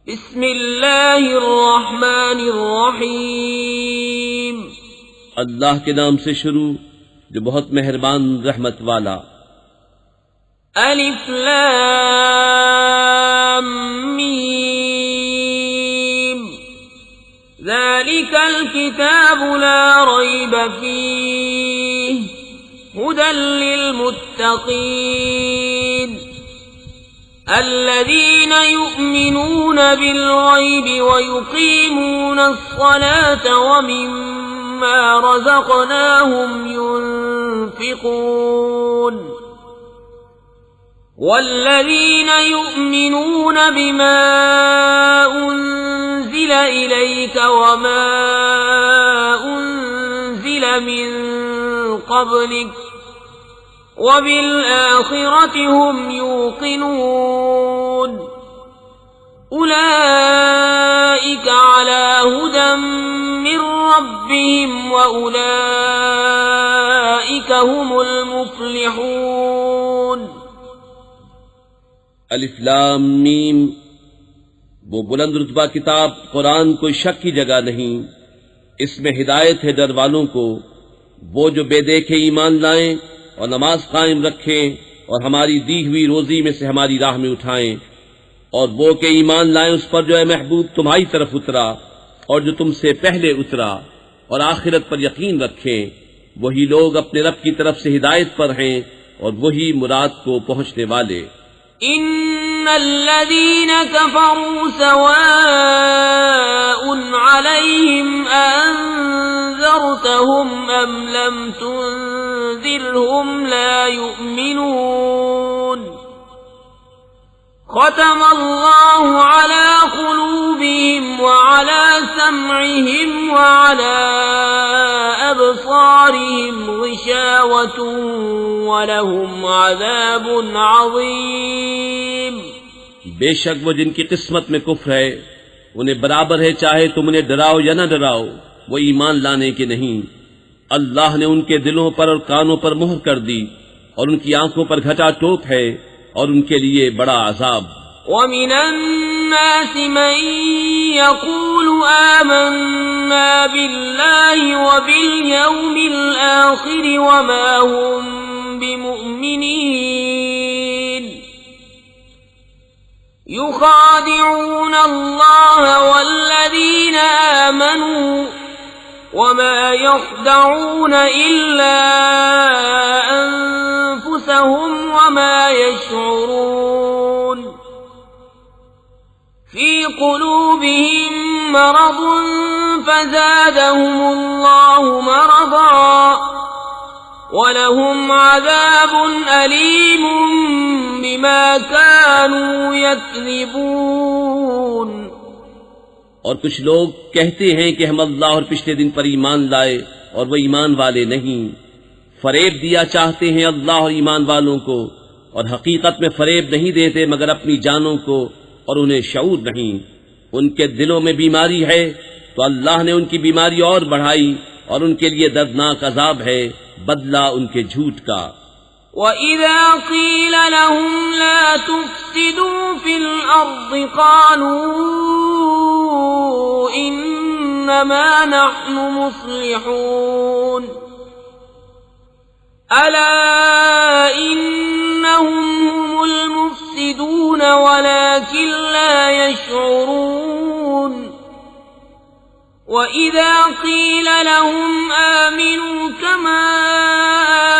بسم اللہ الرحمن الرحیم۔ اللہ کے نام سے شروع جو بہت مہربان رحمت والا۔ الف لام میم، ذالک الکتاب لا ریب فیہ ھدی للمتقین الذين يؤمنون بالغيب ويقيمون الصلاة ومما رزقناهم ينفقون والذين يؤمنون بما أنزل إليك وما أنزل من قبلك وبالآخرة هم يوقنون أولئك على هدى من ربهم وأولئك هم المفلحون۔ الف لام میم، وہ بلند رتبہ کتاب قرآن کوئی شک کی جگہ نہیں، اس میں ہدایت ہے ڈر والوں کو، وہ جو بے دیکھے ایمان لائیں اور نماز قائم رکھیں اور ہماری دی ہوئی روزی میں سے ہماری راہ میں اٹھائیں، اور وہ کہ ایمان لائیں اس پر جو اے محبوب تمہاری طرف اترا اور جو تم سے پہلے اترا، اور آخرت پر یقین رکھیں، وہی لوگ اپنے رب کی طرف سے ہدایت پر ہیں اور وہی مراد کو پہنچنے والے۔ ان الذين كفروا سواء عليهم انذرتهم ام لم تنذرهم لا يؤمنون ختم الله على قلوبهم وعلى سمعهم وعلى أبصارهم غشاوة ولهم عذاب عظيم۔ بے شک وہ جن کی قسمت میں کفر ہے انہیں برابر ہے چاہے تم انہیں ڈراؤ یا نہ ڈراؤ، وہ ایمان لانے کے نہیں۔ اللہ نے ان کے دلوں پر اور کانوں پر مہر کر دی اور ان کی آنکھوں پر گھٹا ٹوپ ہے اور ان کے لیے بڑا عذاب۔ وَمِنَ النَّاسِ مَن يَقُولُ آمَنَّا بِاللَّهِ وَبِالْيَوْمِ الْآخِرِ وَمَا هُمْ بِمُؤْمِنِينَ يُخَادِعُونَ اللَّهَ وَالَّذِينَ آمَنُوا وَمَا يَخْدَعُونَ إِلَّا أَنفُسَهُمْ وَمَا يَشْعُرُونَ فِي قُلُوبِهِم مَّرَضٌ فَزَادَهُمُ اللَّهُ مَرَضًا وَلَهُمْ عَذَابٌ أَلِيمٌ بِمَا كَانُوا يَكْذِبُونَ۔ اور کچھ لوگ کہتے ہیں کہ ہم اللہ اور پچھلے دن پر ایمان لائے اور وہ ایمان والے نہیں، فریب دیا چاہتے ہیں اللہ اور ایمان والوں کو، اور حقیقت میں فریب نہیں دیتے مگر اپنی جانوں کو، اور انہیں شعور نہیں۔ ان کے دلوں میں بیماری ہے تو اللہ نے ان کی بیماری اور بڑھائی، اور ان کے لیے دردناک عذاب ہے بدلہ ان کے جھوٹ کا۔ وَإِذَا قِيلَ لَهُمْ لَا تُفْسِدُوا فِي الْأَرْضِ قَالُوا إِنَّمَا نَحْنُ مُصْلِحُونَ أَلَا إِنَّهُمْ هُمُ الْمُفْسِدُونَ وَلَكِنْ لَا يَشْعُرُونَ وَإِذَا قِيلَ لَهُمْ آمِنُوا كَمَا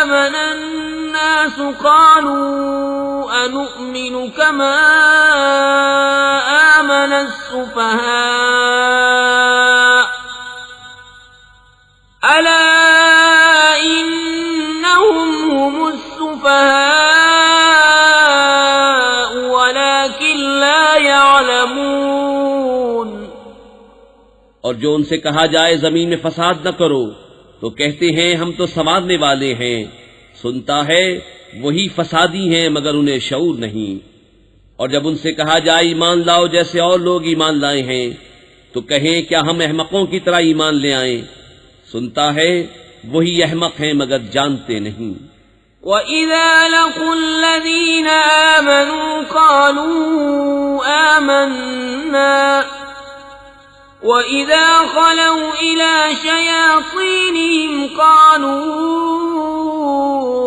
آمَنَ النَّاسُ قَالُوا أَنُؤْمِنُ كَمَا آمَنَ السُّفَهَاءُ أَلَا إِنَّهُمْ هُمُ السُّفَهَاءُ وَلَكِنْ لَا يَعْلَمُونَ۔ اور جو ان سے کہا جائے زمین میں فساد نہ کرو تو کہتے ہیں ہم تو سنوارنے والے ہیں، سنتا ہے وہی فسادی ہیں مگر انہیں شعور نہیں۔ اور جب ان سے کہا جائے ایمان لاؤ جیسے اور لوگ ایمان لائے ہیں تو کہیں کیا ہم احمقوں کی طرح ایمان لے آئیں، سنتا ہے وہی احمق ہیں مگر جانتے نہیں۔ وَإِذَا لَقُوا الَّذِينَ آمَنُوا قَالُوا آمَنَّا وَإِذَا خَلَوْا إِلَى شَيَاطِينِهِمْ قَالُوا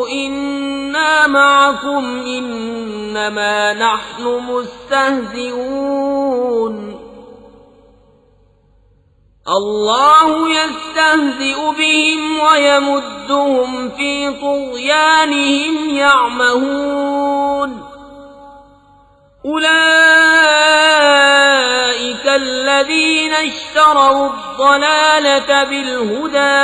إِنَّا مَعَكُمْ إِنَّمَا نَحْنُ مُسْتَهْزِئُونَ اللہ يستہزئ بهم ويمدهم في طغيانهم يعمهون أولئك الذين اشتروا الضلالة بالهدى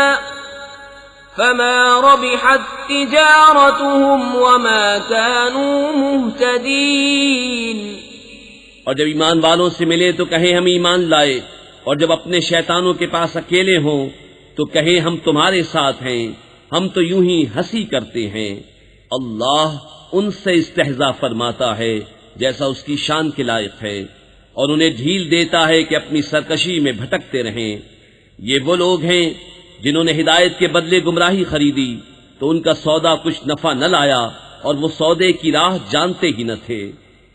فما ربحت تجارتهم وما كانوا مهتدين۔ اور جب ایمان والوں سے ملے تو کہیں ہم ایمان لائے، اور جب اپنے شیطانوں کے پاس اکیلے ہوں تو کہیں ہم تمہارے ساتھ ہیں، ہم تو یوں ہی ہنسی کرتے ہیں۔ اللہ ان سے استہزاء فرماتا ہے جیسا اس کی شان کے لائق ہے، اور انہیں ڈھیل دیتا ہے کہ اپنی سرکشی میں بھٹکتے رہیں۔ یہ وہ لوگ ہیں جنہوں نے ہدایت کے بدلے گمراہی خریدی تو ان کا سودا کچھ نفع نہ لایا، اور وہ سودے کی راہ جانتے ہی نہ تھے۔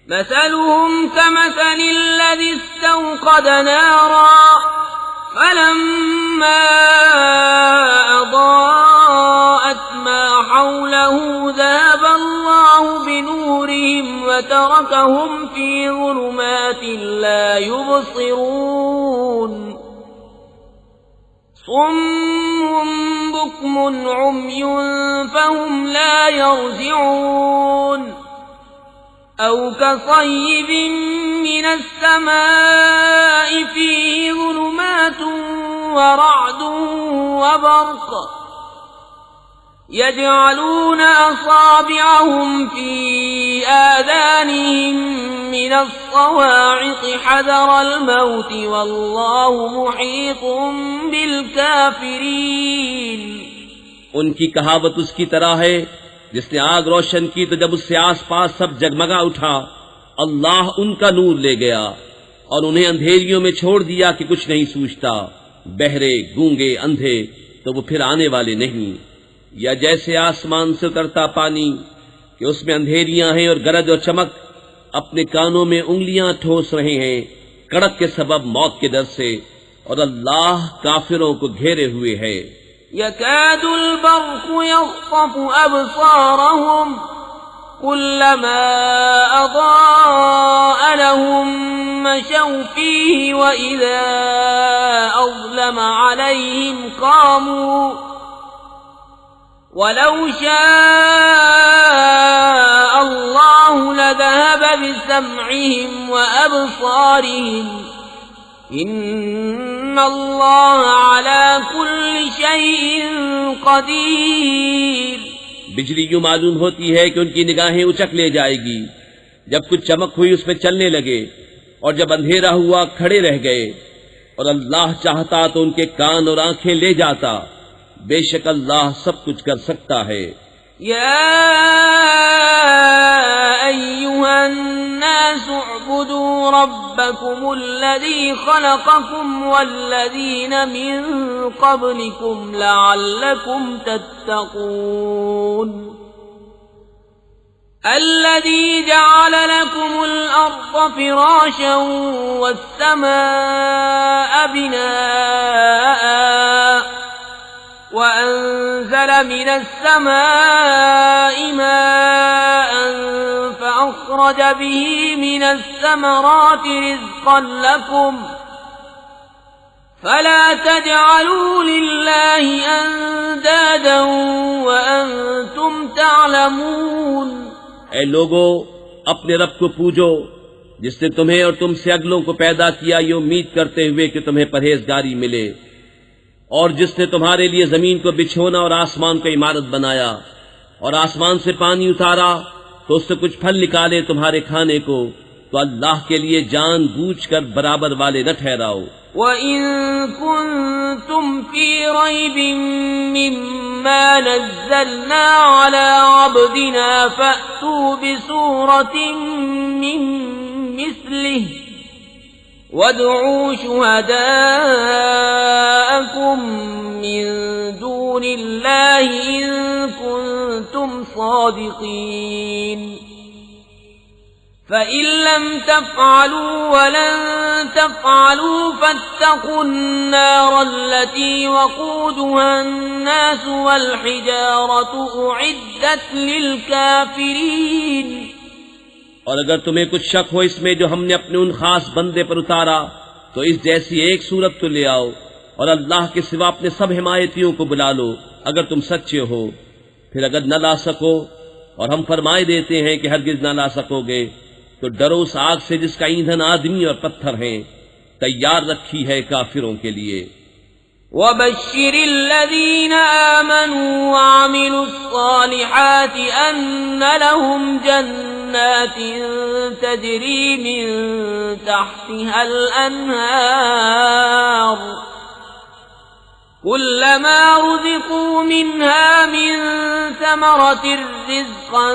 مثلهم كمثل الذي استوقد نارا فلما أضاءت ما حوله ذهب الله بنورهم وتركهم في ظلمات لا يبصرون صم بكم عمي فهم لا يرجعون أو كصيب من السماء فيه ظلمات ورعد وبرق يجعلون أصابعهم في آذانهم من الصواعق حذر الموت والله محيط بالكافرين۔ ان کی کہاوت اس کی طرح ہے جس نے آگ روشن کی تو جب اس سے آس پاس سب جگمگا اٹھا، اللہ ان کا نور لے گیا اور انہیں اندھیریوں میں چھوڑ دیا کہ کچھ نہیں سوچتا۔ بہرے، گونگے، اندھے تو وہ پھر آنے والے نہیں۔ یا جیسے آسمان سے اترتا پانی کہ اس میں اندھیریاں ہیں اور گرج اور چمک، اپنے کانوں میں انگلیاں ٹھوس رہے ہیں کڑک کے سبب موت کے ڈر سے، اور اللہ کافروں کو گھیرے ہوئے ہے۔ يكاد البرق يخطف أبصارهم كلما أضاء لهم مشوا فيه وإذا أظلم عليهم قاموا ولو شاء الله لذهب بسمعهم وأبصارهم ان اللہ علی کل شیء قدیر۔ بجلی یوں معلوم ہوتی ہے کہ ان کی نگاہیں اچک لے جائے گی، جب کچھ چمک ہوئی اس میں چلنے لگے، اور جب اندھیرا ہوا کھڑے رہ گئے، اور اللہ چاہتا تو ان کے کان اور آنکھیں لے جاتا۔ بے شک اللہ سب کچھ کر سکتا ہے۔ یا ایھا الناس اعبدوا ربکم الذی خلقکم والذین من قبلکم لعلکم تتقون الذی جعل لکم الارض فراشا والسماء بناء وأنزل من السماء ماء فأخرج به من الثمرات رزقا لكم فلا تجعلوا لله أندادا وأنتم تعلمون۔ اے لوگو، اپنے رب کو پوجو جس نے تمہیں اور تم سے اگلوں کو پیدا کیا یہ امید کرتے ہوئے کہ تمہیں پرہیزگاری ملے، اور جس نے تمہارے لیے زمین کو بچھونا اور آسمان کو عمارت بنایا، اور آسمان سے پانی اتارا تو اس سے کچھ پھل نکالے تمہارے کھانے کو، تو اللہ کے لیے جان بوجھ کر برابر والے نہ ٹھہراؤ۔ وَإِن كُنتُمْ فِي رَيْبٍ مِّمَّا نَزَّلْنَا عَلَىٰ عَبْدِنَا فَأْتُوا بِسُورَةٍ مِّن مِّثْلِهِ وَادْعُوا شُهَدَاءَكُم مِّن دُونِ اللَّهِ إِن كُنتُمْ صَادِقِينَ۔ الصادقين فإن لم تفعلوا ولن تفعلوا فاتقوا النار التي وقودها الناس والحجارة أعدت للكافرين۔ اور اگر تمہیں کچھ شک ہو اس میں جو ہم نے اپنے ان خاص بندے پر اتارا تو اس جیسی ایک صورت تو لے آؤ، اور اللہ کے سوا اپنے سب حمایتیوں کو بلا لو اگر تم سچے ہو۔ پھر اگر نہ لا سکو، اور ہم فرمائے دیتے ہیں کہ ہرگز نہ لا سکو گے، تو ڈرو اس آگ سے جس کا ایندھن آدمی اور پتھر ہیں، تیار رکھی ہے کافروں کے لیے۔ وَبَشِّرِ الَّذِينَ آمَنُوا وَعَمِلُوا الصَّالِحَاتِ أَنَّ لَهُمْ جَنَّاتٍ تَجْرِي مِن تَحْتِهَا الْأَنْهَارُ كُلَّمَا رُزِقُوا مِنْهَا مِن ثَمَرَةٍ رِّزْقًا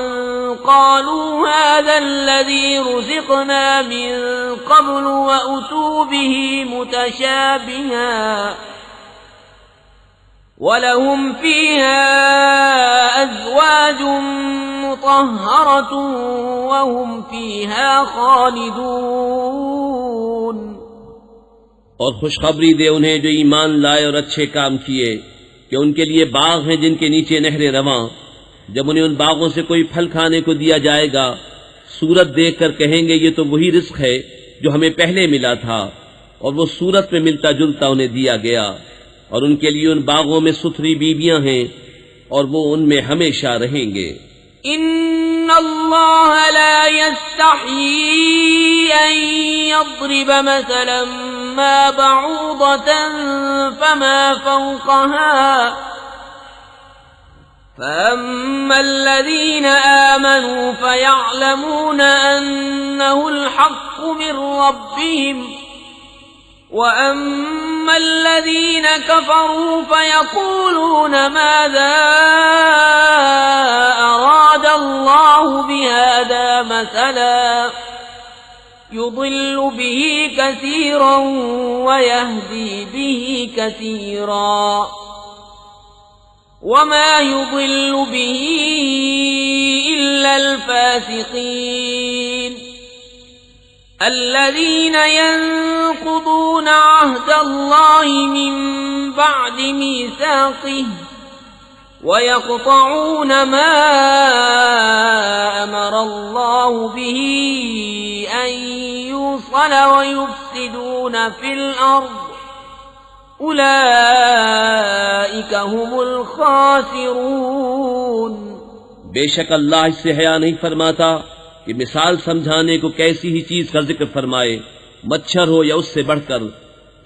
قَالُوا هَٰذَا الَّذِي رُزِقْنَا مِن قَبْلُ وَأُتُوا بِهِ مُتَشَابِهًا وَلَهُمْ فِيهَا أَزْوَاجٌ مُّطَهَّرَةٌ وَهُمْ فِيهَا خَالِدُونَ۔ اور خوشخبری دے انہیں جو ایمان لائے اور اچھے کام کیے کہ ان کے لیے باغ ہیں جن کے نیچے نہریں رواں، جب انہیں ان باغوں سے کوئی پھل کھانے کو دیا جائے گا صورت دیکھ کر کہیں گے یہ تو وہی رزق ہے جو ہمیں پہلے ملا تھا، اور وہ صورت میں ملتا جلتا انہیں دیا گیا، اور ان کے لیے ان باغوں میں ستھری بیویاں ہیں اور وہ ان میں ہمیشہ رہیں گے۔ ان اللہ لا يستحيي ان يضرب مثلا ما بعوضة فما فوقها فأما الذين آمنوا فيعلمون أنه الحق من ربهم وَأَمَّا الَّذِينَ كَفَرُوا فَيَقُولُونَ مَاذَا أَرَادَ اللَّهُ بِهَذَا مَثَلًا يُضِلُّ بِهِ كَثِيرًا وَيَهْدِي بِهِ كَثِيرًا وَمَا يُضِلُّ بِهِ إِلَّا الْفَاسِقِينَ الذين ينقضون عهد الله من بعد ميثاقه ويقطعون ما أمر الله به أن يوصل ويفسدون في الأرض أولئك هم الخاسرون۔ بے شک اللہ اس سے حیا نہیں فرماتا کہ مثال سمجھانے کو کیسی ہی چیز کا ذکر فرمائے، مچھر ہو یا اس سے بڑھ کر،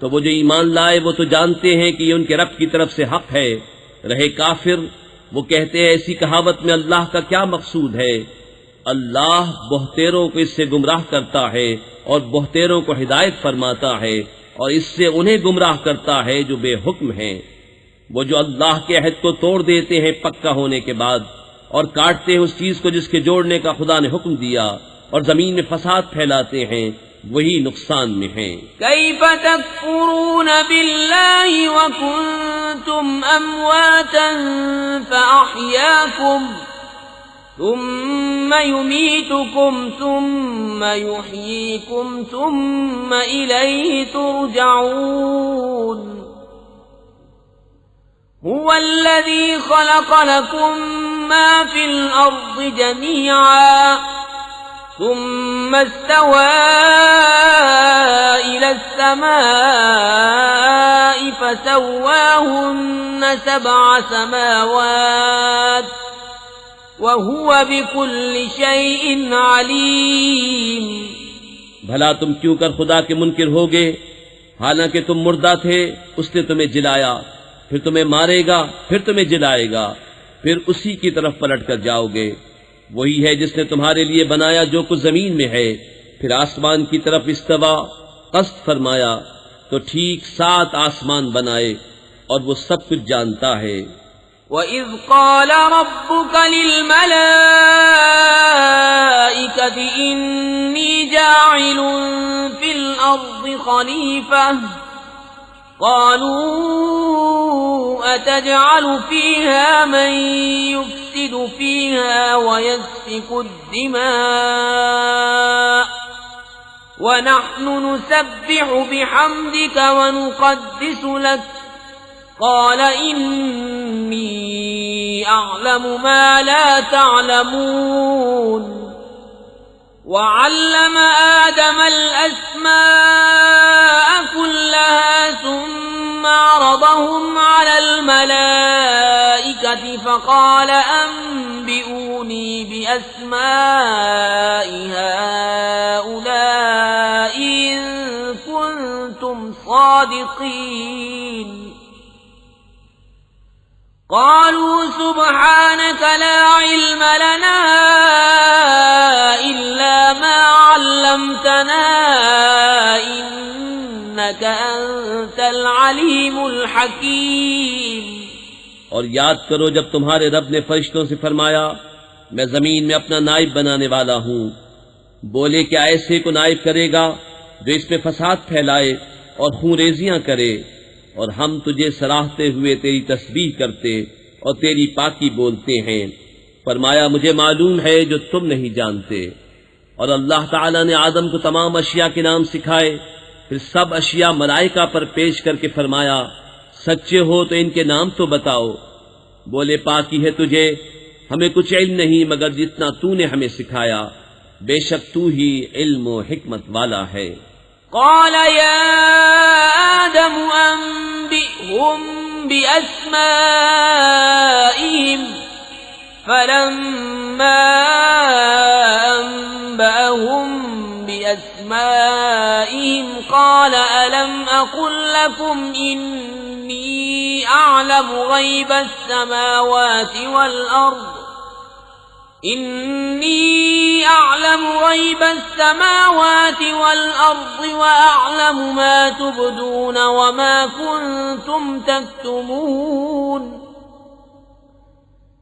تو وہ جو ایمان لائے وہ تو جانتے ہیں کہ یہ ان کے رب کی طرف سے حق ہے، رہے کافر وہ کہتے ہیں ایسی کہاوت میں اللہ کا کیا مقصود ہے۔ اللہ بہتیروں کو اس سے گمراہ کرتا ہے اور بہتیروں کو ہدایت فرماتا ہے، اور اس سے انہیں گمراہ کرتا ہے جو بے حکم ہیں۔ وہ جو اللہ کے عہد کو توڑ دیتے ہیں پکا ہونے کے بعد، اور کاٹتے ہیں اس چیز کو جس کے جوڑنے کا خدا نے حکم دیا، اور زمین میں فساد پھیلاتے ہیں، وہی نقصان میں ہیں۔ کیف تکفرون باللہ وکنتم امواتا فاحیاکم ثم یمیتکم ثم یحییکم ثم الیہ ترجعون۔ هو الذي خلق لكم ما في الأرض جميعا ثم استوى إلى السماء فسواهن 7 سماوات وهو بكل شيء عليم۔ بھلا تم کیوں کر خدا کے منکر ہوگے، حالانکہ تم مردہ تھے، اس نے تمہیں جلایا، پھر تمہیں مارے گا، پھر تمہیں جلائے گا، پھر اسی کی طرف پلٹ کر جاؤ گے۔ وہی ہے جس نے تمہارے لیے بنایا جو کچھ زمین میں ہے، پھر آسمان کی طرف استوا قصد فرمایا تو ٹھیک 7 آسمان بنائے، اور وہ سب کچھ جانتا ہے۔ وَإِذْ قَالَ رَبُّكَ لِلْمَلَائِكَةِ إِنِّي جَاعِلٌ فِي الْأَرْضِ خَلِيفَةً قالوا أتجعل فيها من يفسد يفسد فيها ويسفك الدماء ونحن نسبح بحمدك ونقدس لك قال إني أعلم ما لا تعلمون وعلم آدم الأسماء كلها ثم عرضهم على الملائكة فقال أنبئوني بأسماء هؤلاء إن كنتم صادقين قالوا سبحانك لا علم لنا إلا ما علمتنا إنك أنت العليم الحكيم۔ اور یاد کرو جب تمہارے رب نے فرشتوں سے فرمایا میں زمین میں اپنا نائب بنانے والا ہوں، بولے کیا ایسے کو نائب کرے گا جو اس میں فساد پھیلائے اور خونریزیاں کرے، اور ہم تجھے سراہتے ہوئے تیری تسبیح کرتے اور تیری پاکی بولتے ہیں۔ فرمایا مجھے معلوم ہے جو تم نہیں جانتے۔ اور اللہ تعالیٰ نے آدم کو تمام اشیاء کے نام سکھائے، پھر سب اشیاء ملائکہ پر پیش کر کے فرمایا سچے ہو تو ان کے نام تو بتاؤ۔ بولے پاکی ہے تجھے، ہمیں کچھ علم نہیں مگر جتنا تو نے ہمیں سکھایا، بے شک تو ہی علم و حکمت والا ہے۔ قال يا آدم أنبئهم بأسمائهم فلما أنبأهم بأسمائهم قال ألم أقل لكم إني أعلم غيب السماوات والأرض وأعلم ما تبدون وما كنتم تكتمون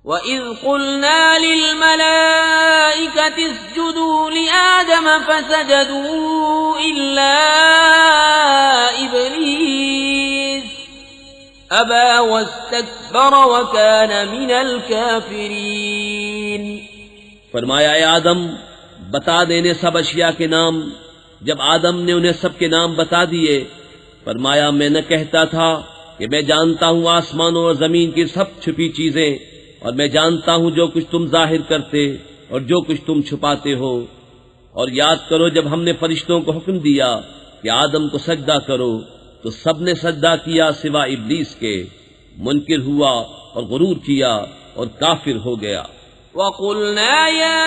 وإذ قلنا للملائكة اسجدوا لآدم فسجدوا إلا إبليس أبى واستكبر وكان من الكافرين۔ فرمایا اے آدم بتا دینے سب اشیاء کے نام۔ جب آدم نے انہیں سب کے نام بتا دیے فرمایا میں نہ کہتا تھا کہ میں جانتا ہوں آسمانوں اور زمین کی سب چھپی چیزیں، اور میں جانتا ہوں جو کچھ تم ظاہر کرتے اور جو کچھ تم چھپاتے ہو۔ اور یاد کرو جب ہم نے فرشتوں کو حکم دیا کہ آدم کو سجدہ کرو تو سب نے سجدہ کیا سوائے ابلیس کے، منکر ہوا اور غرور کیا اور کافر ہو گیا۔ وَقُلْنَا يَا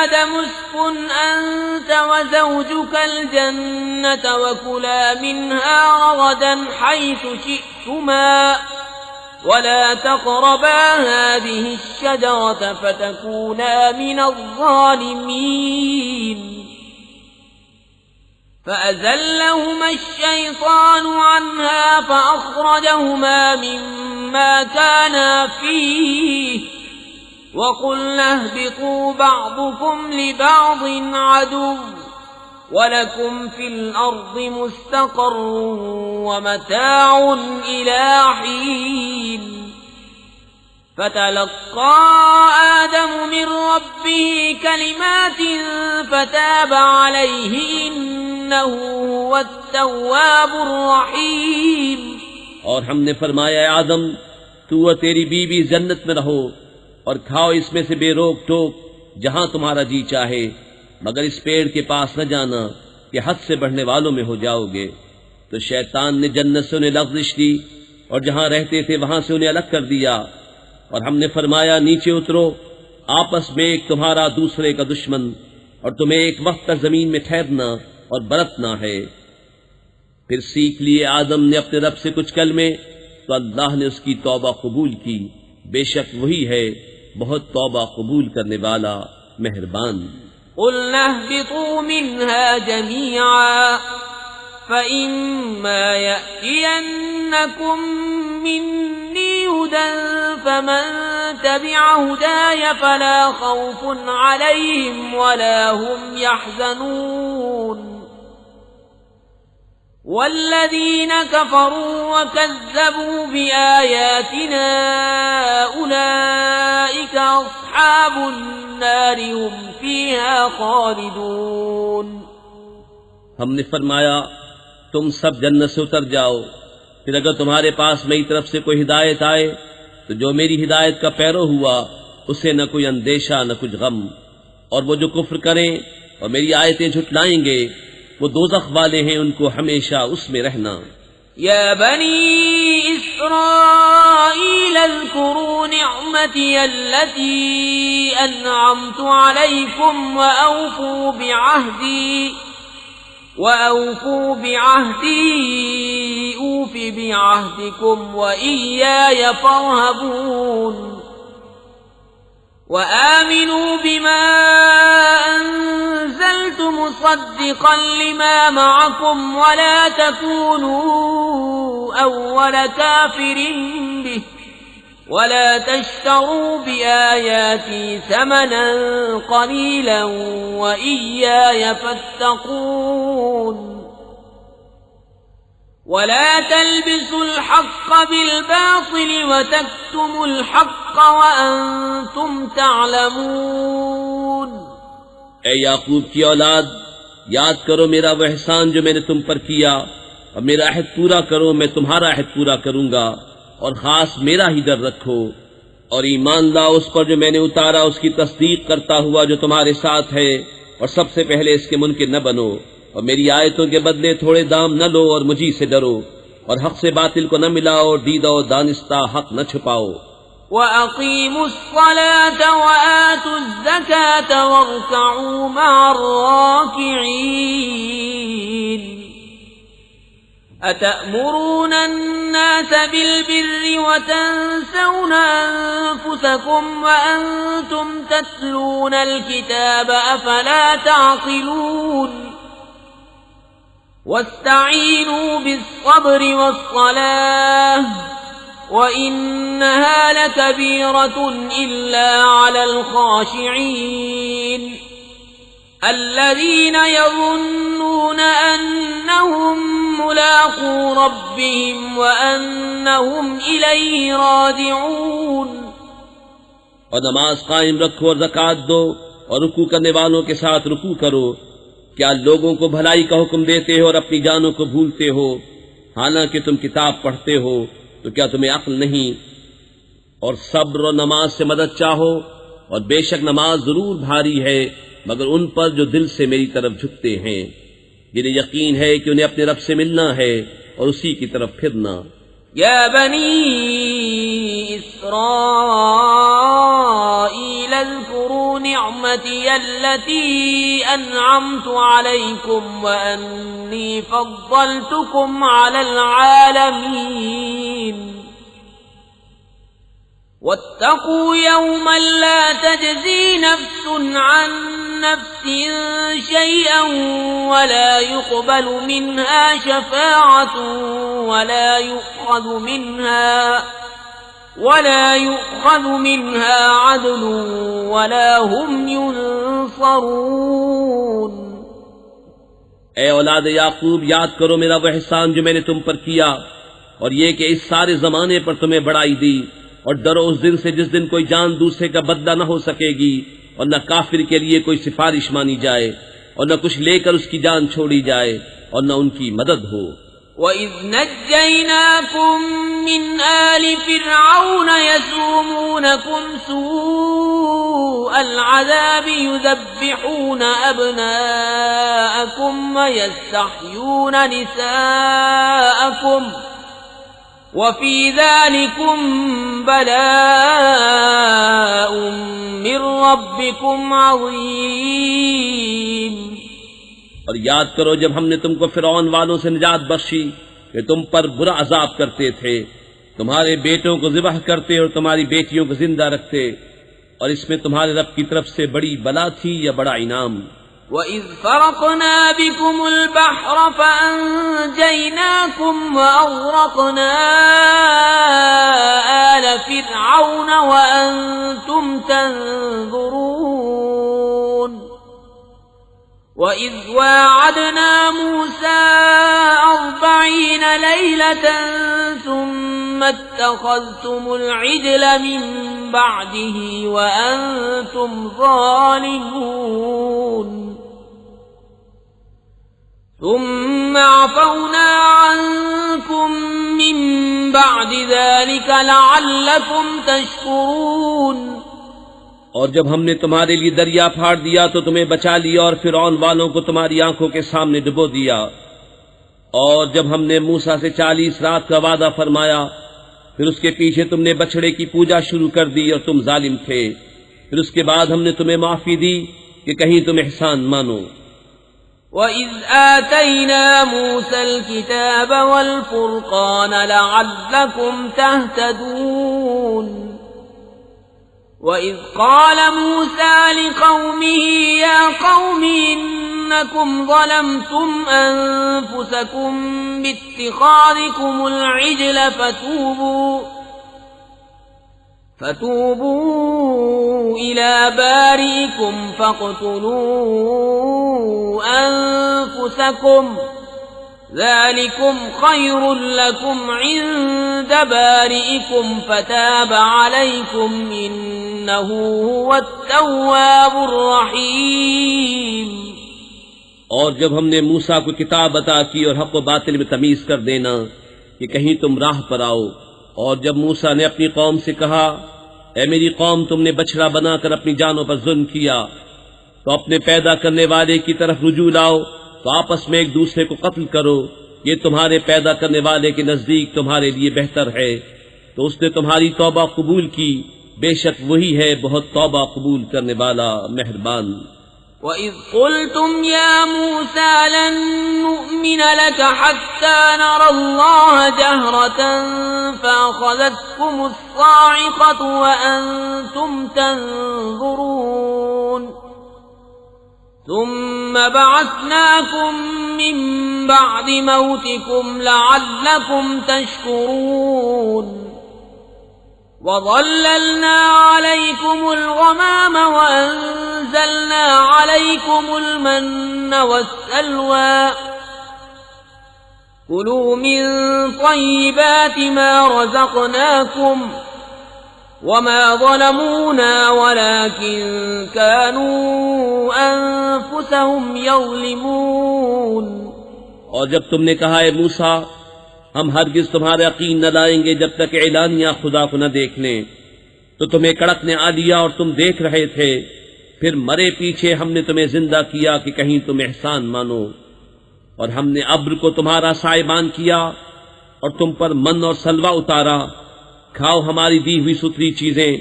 آدَمُ اسْكُنْ أَنْتَ وَزَوْجُكَ الْجَنَّةَ وَكُلَا مِنْهَا رَغَدًا حَيْثُ شِئْتُمَا وَلَا تَقْرَبَا هَٰذِهِ الشَّجَرَةَ فَتَكُونَا مِنَ الظَّالِمِينَ فَأَزَلَّهُمَا الشَّيْطَانُ عَنْهَا فَأَخْرَجَهُمَا مِمَّا كَانَا فِيهِ وَقُلْنَا اهْبِطُوا بَعْضُكُمْ لِبَعْضٍ عَدُوٌّ وَلَكُمْ فِي الْأَرْضِ مُسْتَقَرٌّ وَمَتَاعٌ إِلَىٰ حِينٍ فَتَلَقَّىٰ آدَمُ مِن رَّبِّهِ كَلِمَاتٍ فَتَابَ عَلَيْهِ إِنَّهُ هُوَ التَّوَّابُ الرَّحِيمُ۔ اور ہم نے فرمایا اے آدم تو اور تیری بیوی جنت میں رہو اور کھاؤ اس میں سے بے روک ٹوک جہاں تمہارا جی چاہے، مگر اس پیڑ کے پاس نہ جانا کہ حد سے بڑھنے والوں میں ہو جاؤ گے۔ تو شیطان نے جنت سے انہیں لغزش دی اور جہاں رہتے تھے وہاں سے انہیں الگ کر دیا، اور ہم نے فرمایا نیچے اترو، آپس میں ایک تمہارا دوسرے کا دشمن، اور تمہیں ایک وقت تک زمین میں ٹھہرنا اور برتنا ہے۔ پھر سیکھ لیے آدم نے اپنے رب سے کچھ کلمے تو اللہ نے اس کی توبہ قبول کی، بے شک وہی ہے بہت توبہ قبول کرنے والا مہربان۔ قُلْنَا اهْبِطُوا مِنْهَا جَمِيعًا فَإِمَّا يَأْتِيَنَّكُم مِّنِّي هُدًى فَمَن تَبِعَ هُدَايَ فَلَا خَوْفٌ عَلَيْهِمْ وَلَا هُمْ يَحْزَنُونَ وَالَّذِينَ كَفَرُوا وَكَذَّبُوا بِآيَاتِنَا أُولَئِكَ أصحاب النار هم فيها خالدون. ہم نے فرمایا تم سب جنت سے اتر جاؤ، پھر اگر تمہارے پاس میری طرف سے کوئی ہدایت آئے تو جو میری ہدایت کا پیرو ہوا اسے نہ کوئی اندیشہ نہ کچھ غم، اور وہ جو کفر کریں اور میری آیتیں جھٹلائیں گے وہ دوزخ والے ہیں، ان کو ہمیشہ اس میں رہنا. يا بني إسرائيل اذكروا نعمتي التي أنعمت عليكم وأوفوا بعهدي أوف بعهدكم وإياي فارهبون. وآمنوا بما أنزلت مصدقا لما معكم ولا تكونوا أول كافر به ولا تشتروا بآياتي ثمنا قليلا وإياي فاتقون. ولا تلبسوا الحق بالباطل وتكتموا الحق وأنتم تعلمون. اے یعقوب کی اولاد، یاد کرو میرا وہ احسان جو میں نے تم پر کیا، اور میرا عہد پورا کرو، میں تمہارا عہد پورا کروں گا، اور خاص میرا ہی ڈر رکھو، اور ایمان لاؤ اس پر جو میں نے اتارا، اس کی تصدیق کرتا ہوا جو تمہارے ساتھ ہے، اور سب سے پہلے اس کے منکر نہ بنو، اور میری آیتوں کے بدلے تھوڑے دام نہ لو، اور مجھی سے ڈرو، اور حق سے باطل کو نہ ملاؤ، اور دیدہ و دانستہ حق نہ چھپاؤ. وَأَقِيمُوا الصَّلَاةَ وَآتُوا الزَّكَاةَ وَارْكَعُوا مَعَ الرَّاكِعِينَ. أَتَأْمُرُونَ النَّاسَ بِالْبِرِّ وَتَنْسَوْنَ أَنفُسَكُمْ وَأَنْتُمْ تَتْلُونَ الْكِتَابَ أَفَلَا تَعْقِلُونَ. وَاسْتَعِينُوا بِالصَّبْرِ وَالصَّلَاةِ وَإِنَّهَا لَكَبِيرَةٌ إِلَّا عَلَى الْخَاشِعِينَ الَّذِينَ يَظُنُّونَ أَنَّهُمْ مُلَاقُو رَبِّهِمْ وَأَنَّهُمْ إِلَيْهِ رَاجِعُونَ. اور نماز قائم رکھو اور زکوٰۃ دو اور رکوع کرنے والوں کے ساتھ رکوع کرو. کیا لوگوں کو بھلائی کا حکم دیتے ہو اور اپنی جانوں کو بھولتے ہو، حالانکہ تم کتاب پڑھتے ہو؟ تو کیا تمہیں عقل نہیں؟ اور صبر و نماز سے مدد چاہو، اور بے شک نماز ضرور بھاری ہے مگر ان پر جو دل سے میری طرف جھکتے ہیں، جنہیں یقین ہے کہ انہیں اپنے رب سے ملنا ہے اور اسی کی طرف پھرنا. يا بني إسرائيل اذكروا نعمتي التي أنعمت عليكم وأني فضلتكم على العالمين. واتقوا يوما لا تجزي نفس عن نفس شيئا ولا يقبل منها شفاعة ولا يؤخذ منها عدل ولا هم ينصرون. اے اولاد یعقوب، یاد کرو میرا وہ احسان جو میں نے تم پر کیا، اور یہ کہ اس سارے زمانے پر تمہیں بڑائی دی، اور ڈرو اس دن سے جس دن کوئی جان دوسرے کا بدلہ نہ ہو سکے گی، اور نہ کافر کے لیے کوئی سفارش مانی جائے، اور نہ کچھ لے کر اس کی جان چھوڑی جائے، اور نہ ان کی مدد ہو. وَإِذْ نَجَّيْنَاكُمْ مِنْ آلِ فِرْعَوْنَ يَسُومُونَكُمْ سُوءَ الْعَذَابِ يُذَبِّحُونَ أَبْنَاءَكُمْ وَيَسْتَحْيُونَ نِسَاءَكُمْ وَفِي ذَلِكُمْ بَلَاءٌ مِّن رَّبِّكُمْ عَظِيمٌ. اور یاد کرو جب ہم نے تم کو فرعون والوں سے نجات بخشی کہ تم پر برا عذاب کرتے تھے، تمہارے بیٹوں کو ذبح کرتے اور تمہاری بیٹیوں کو زندہ رکھتے، اور اس میں تمہارے رب کی طرف سے بڑی بلا تھی یا بڑا انعام. وَإِذْ فَرَقْنَا بِكُمُ الْبَحْرَ فَأَنْجَيْنَاكُمْ وَأَغْرَقْنَا آلَ فِرْعَوْنَ وَأَنْتُمْ تَنْظُرُونَ. وَإِذْ وَاعَدْنَا مُوسَىٰ 40 لَيْلَةً ثُمَّ اتخذتم العجل من بعده وأنتم ظالمون ثم عفونا عنكم من بعد ذلك لعلكم تشكرون۔ اور جب ہم نے تمہارے لیے دریا پھاڑ دیا تو تمہیں بچا لیا اور فرعون والوں کو تمہاری آنکھوں کے سامنے ڈبو دیا، اور جب ہم نے موسیٰ سے 40 رات کا وعدہ فرمایا پھر اس کے پیچھے تم نے بچڑے کی پوجا شروع کر دی اور تم ظالم تھے، پھر اس کے بعد ہم نے تمہیں معافی دی کہ کہیں تم احسان مانو۔ وَإِذْ آتَيْنَا مُوسَى الْكِتَابَ وَالْفُرْقَانَ لَعَلَّكُمْ تَهْتَدُونَ وَإِذْ قَالَ مُوسَى لِقَوْمِهِ يَا قَوْمِ إِنَّكُمْ ظَلَمْتُمْ أَنفُسَكُمْ بِاتِّخَاذِكُمُ الْعِجْلَ فتوبوا إلى بارئكم فاقتلوا أنفسكم ذلكم خير لكم عند بارئكم فتاب عليكم إنه هو التواب الرحيم۔ اور جب ہم نے موسیٰ کو کتاب عطا کی اور حق و باطل میں تمیز کر دینا کہ کہیں تم راہ پر آؤ، اور جب موسیٰ نے اپنی قوم سے کہا اے میری قوم تم نے بچڑا بنا کر اپنی جانوں پر ظلم کیا تو اپنے پیدا کرنے والے کی طرف رجوع لاؤ تو آپس میں ایک دوسرے کو قتل کرو، یہ تمہارے پیدا کرنے والے کے نزدیک تمہارے لیے بہتر ہے، تو اس نے تمہاری توبہ قبول کی، بے شک وہی ہے بہت توبہ قبول کرنے والا مہربان۔ وَإِذْ قُلْتُمْ يَا مُوسَى لَن نُّؤْمِنَ لَكَ حَتَّى نَرَى اللَّهَ جَهْرَةً فَأَخَذَتْكُمُ الصَّاعِقَةُ وَأَنتُمْ تَنظُرُونَ ثُمَّ بَعَثْنَاكُم مِّن بَعْدِ مَوْتِكُمْ لَعَلَّكُمْ تَشْكُرُونَ وَظَلَّلْنَا عَلَيْكُمُ الْغَمَامَ وَأَنزَلْنَا عَلَيْكُمُ الْمَنَّ وَالسَّلْوَىٰ كُلُوا مِن طَيِّبَاتِ مَا رَزَقْنَاكُمْ وَمَا ظَلَمُونَا وَلَٰكِن كَانُوا أَنفُسَهُمْ يَظْلِمُونَ۔ اور جب تم نے کہا اے موسیٰ ہم ہرگز تمہارا یقین نہ لائیں گے جب تک اعلانیہ خدا کو نہ دیکھ لیں، تو تمہیں کڑک نے آ لیا اور تم دیکھ رہے تھے، پھر مرے پیچھے ہم نے تمہیں زندہ کیا کہ کہیں تم احسان مانو، اور ہم نے ابر کو تمہارا سائبان کیا اور تم پر من اور سلوہ اتارا، کھاؤ ہماری دی ہوئی ستھری چیزیں،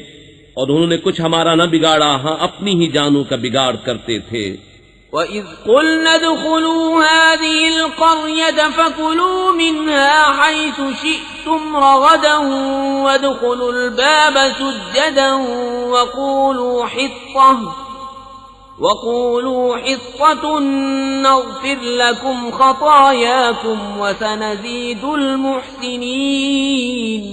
اور انہوں نے کچھ ہمارا نہ بگاڑا، ہاں اپنی ہی جانوں کا بگاڑ کرتے تھے۔ وَإِذْ قُلْنَا ادْخُلُوا هَٰذِهِ الْقَرْيَةَ فَكُلُوا مِنْهَا حَيْثُ شِئْتُمْ رَغَدًا وَادْخُلُوا الْبَابَ سُجَّدًا وَقُولُوا حِطَّةٌ نَّغْفِرْ لَكُمْ خَطَايَاكُمْ وَسَنَزِيدُ الْمُحْسِنِينَ۔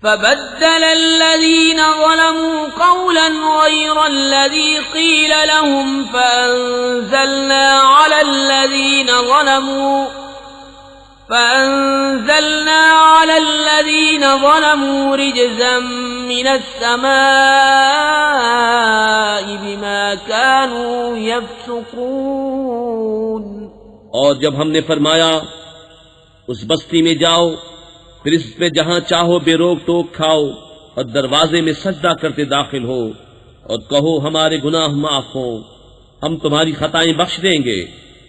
فبدل الذين ظلموا قولا غير الذي قيل لهم فأنزلنا على الذين ظلموا رجزا من السماء بما كانوا يفسقون۔ اور جب ہم نے فرمایا اس بستی میں جاؤ پھر اس پہ جہاں چاہو بے روک ٹوک کھاؤ اور دروازے میں سجدہ کرتے داخل ہو اور کہو ہمارے گناہ معاف ہوں، ہم تمہاری خطائیں بخش دیں گے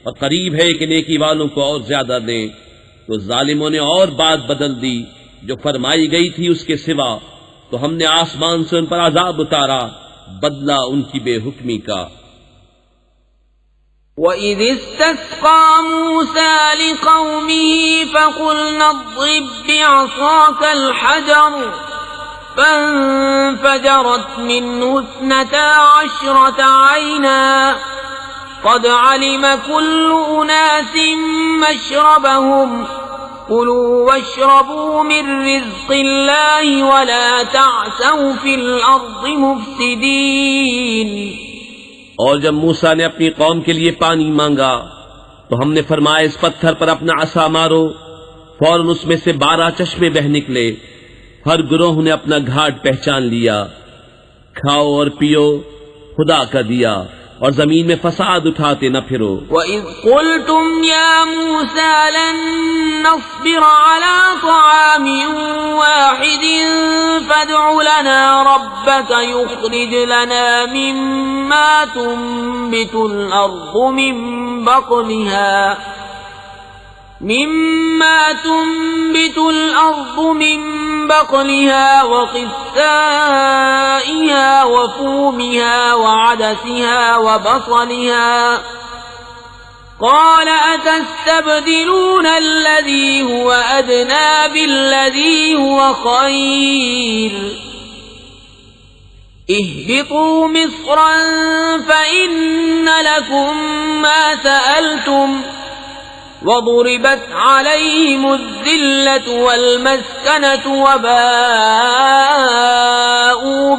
اور قریب ہے کہ نیکی والوں کو اور زیادہ دیں، تو ظالموں نے اور بات بدل دی جو فرمائی گئی تھی اس کے سوا، تو ہم نے آسمان سے ان پر عذاب اتارا بدلہ ان کی بے حکمی کا۔ وَإِذِ اسْتَسْقَىٰ مُوسَىٰ لِقَوْمِهِ فَقُلْنَا اضْرِب بِّعَصَاكَ الْحَجَرَ فَانفَجَرَتْ مِنْهُ 12 عَيْنًا قَدْ عَلِمَ كُلُّ أُنَاسٍ مَّشْرَبَهُمْ كُلُوا وَاشْرَبُوا مِن رِّزْقِ اللَّهِ وَلَا تَعْثَوْا فِي الْأَرْضِ مُفْسِدِينَ۔ اور جب موسیٰ نے اپنی قوم کے لیے پانی مانگا تو ہم نے فرمایا اس پتھر پر اپنا عصا مارو، فوراً اس میں سے 12 چشمے بہ نکلے، ہر گروہ نے اپنا گھاٹ پہچان لیا۔ کھاؤ اور پیو، خدا کا دیا، اور زمین میں فساد اٹھاتے نہ پھرو۔ وَإِذْ قُلْتُمْ يَا مُوسَى لَن نَّصْبِرَ عَلَىٰ طَعَامٍ وَاحِدٍ فَادْعُ لَنَا رَبَّكَ يُخْرِجْ لَنَا مِمَّا تُنبِتُ الْأَرْضُ مِن بَقْلِهَا وَقِثَّائِهَا وَفُومِهَا وَعَدَسِهَا وَبَصَلِهَا قَالَ أَتَسْتَبْدِلُونَ الَّذِي هُوَ أَدْنَىٰ بِالَّذِي هُوَ خَيْرٌ اهْبِطُوا مِصْرًا فَإِنَّ لَكُم مَّا سَأَلْتُمْ وَضُرِبَتْ عَلَيْهِمُ الذِّلَّةُ وَالْمَسْكَنَةُ وَبَاءُوا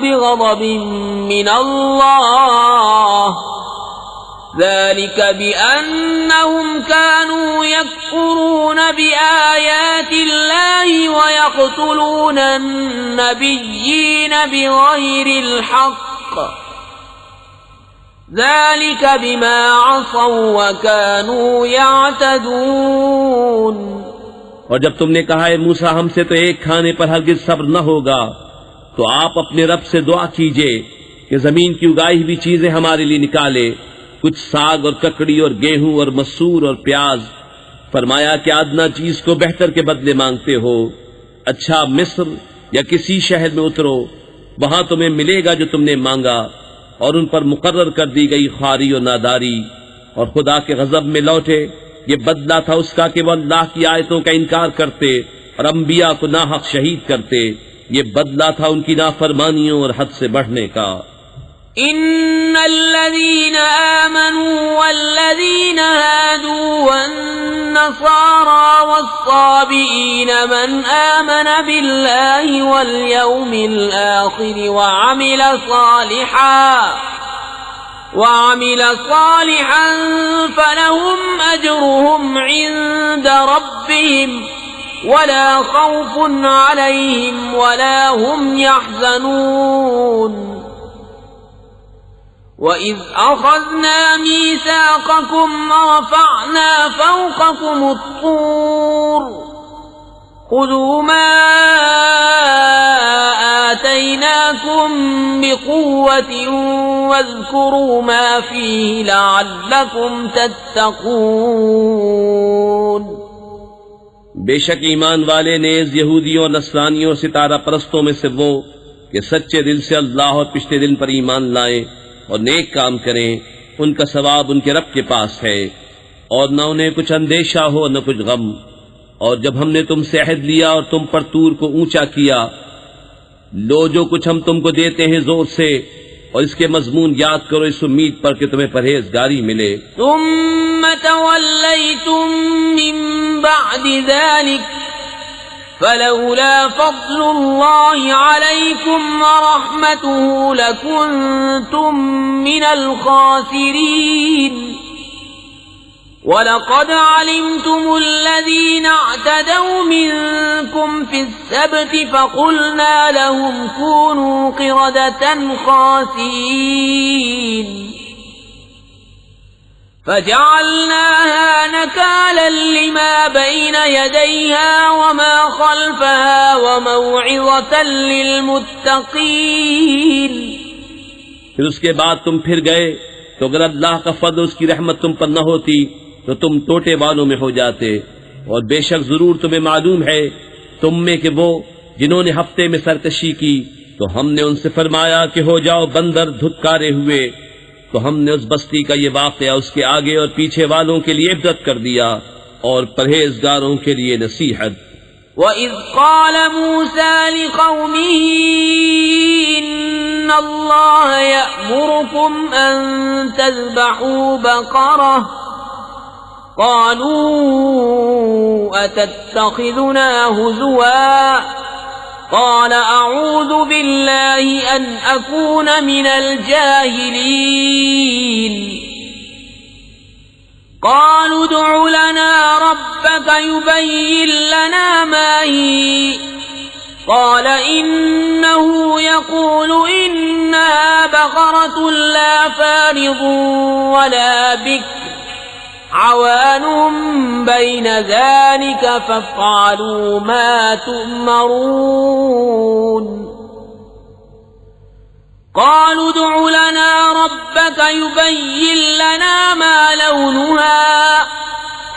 بِغَضَبٍ مِّنَ اللَّهِ ذَلِكَ بِأَنَّهُمْ كَانُوا يَكْفُرُونَ بِآيَاتِ اللَّهِ وَيَقْتُلُونَ النَّبِيِّينَ بِغَيْرِ الْحَقِّ ذَلِكَ بِمَا عَصَوْا وَكَانُوا يَعْتَدُونَ۔ اور جب تم نے کہا ہے موسیٰ ہم سے تو ایک کھانے پر ہرگز صبر نہ ہوگا، تو آپ اپنے رب سے دعا کیجئے کہ زمین کی اگائی ہوئی چیزیں ہمارے لیے نکالے، کچھ ساگ اور ککڑی اور گیہوں اور مسور اور پیاز۔ فرمایا کہ ادنا چیز کو بہتر کے بدلے مانگتے ہو، اچھا مصر یا کسی شہر میں اترو، وہاں تمہیں ملے گا جو تم نے مانگا۔ اور ان پر مقرر کر دی گئی خواری اور ناداری، اور خدا کے غضب میں لوٹے۔ یہ بدلہ تھا اس کا کہ وہ اللہ کی آیتوں کا انکار کرتے اور انبیاء کو ناحق شہید کرتے۔ یہ بدلہ تھا ان کی نافرمانیوں اور حد سے بڑھنے کا۔ ان الذين آمنوا والذين هادوا والنصارى والصابئين من آمن بالله واليوم الآخر وعمل صالحا فلهم أجرهم عند ربهم ولا خوف عليهم ولا هم يحزنون۔ وَإِذْ أَخَذْنَا مِيثَاقَكُمْ وَرَفَعْنَا فَوْقَكُمُ الطُّورَ خُذُوا مَا آتَيْنَاكُمْ بِقُوَّةٍ وَاذْكُرُوا مَا فِيهِ لَعَلَّكُمْ تَتَّقُونَ۔ بے شک ایمان والے نیز یہودیوں اور نصرانیوں اور ستارہ پرستوں میں سے وہ کہ سچے دل سے اللہ اور پچھلے دن پر ایمان لائیں اور نیک کام کریں، ان کا ثواب ان کے رب کے پاس ہے، اور نہ انہیں کچھ اندیشہ ہو نہ کچھ غم۔ اور جب ہم نے تم سے عہد لیا اور تم پر طور کو اونچا کیا، لو جو کچھ ہم تم کو دیتے ہیں زور سے، اور اس کے مضمون یاد کرو اس امید پر کہ تمہیں پرہیزگاری ملے۔ ثم تولیتم من بعد ذلك فلولا فضل الله عليكم ورحمته لكنتم من الخاسرين۔ وَلَقَدْ عَلِمْتُمُ الَّذِينَ اعْتَدَوْا مِنكُمْ فِي السَّبْتِ فَقُلْنَا لَهُمْ كُونُوا قِرَدَةً خَاسِئِينَ فَجَعَلْنَاهَا نَكَالًا لِمَا بَيْنَ يَدَيْهَا وَمَا خَلْفَهَا وَمَوْعِظَةً لِلْمُتَّقِينَ۔ پھر اس کے بعد تم پھر گئے تو اگر اللہ کا فضل اس کی رحمت تم پر نہ ہوتی تو تم ٹوٹے والوں میں ہو جاتے، اور بے شک ضرور تمہیں معلوم ہے تم میں کہ وہ جنہوں نے ہفتے میں سرکشی کی تو ہم نے ان سے فرمایا کہ ہو جاؤ بندر دھتکارے ہوئے، تو ہم نے اس بستی کا یہ واقعہ اس کے آگے اور پیچھے والوں کے لیے عبرت کر دیا اور پرہیزگاروں کے لیے نصیحت۔ وَإِذْ قَالَ مُوسَى لِقَوْمِهِ إِنَّ اللَّهَ يَأْمُرُكُمْ أَن تَذْبَحُوا بَقَرَةً قَالُوا أَتَتَّخِذُنَا هُزُوًا قَالَ أَعُوذُ بِاللَّهِ أَنْ أَكُونَ مِنَ الْجَاهِلِينَ۔ قالوا ادع لنا ربك يبين لنا ما هي قال إنه يقول إنها بقرة لا فارض ولا بكر عوان بين ذلك فافعلوا ما تؤمرون قالوا ادع لنا ربك يبين لنا ما لونها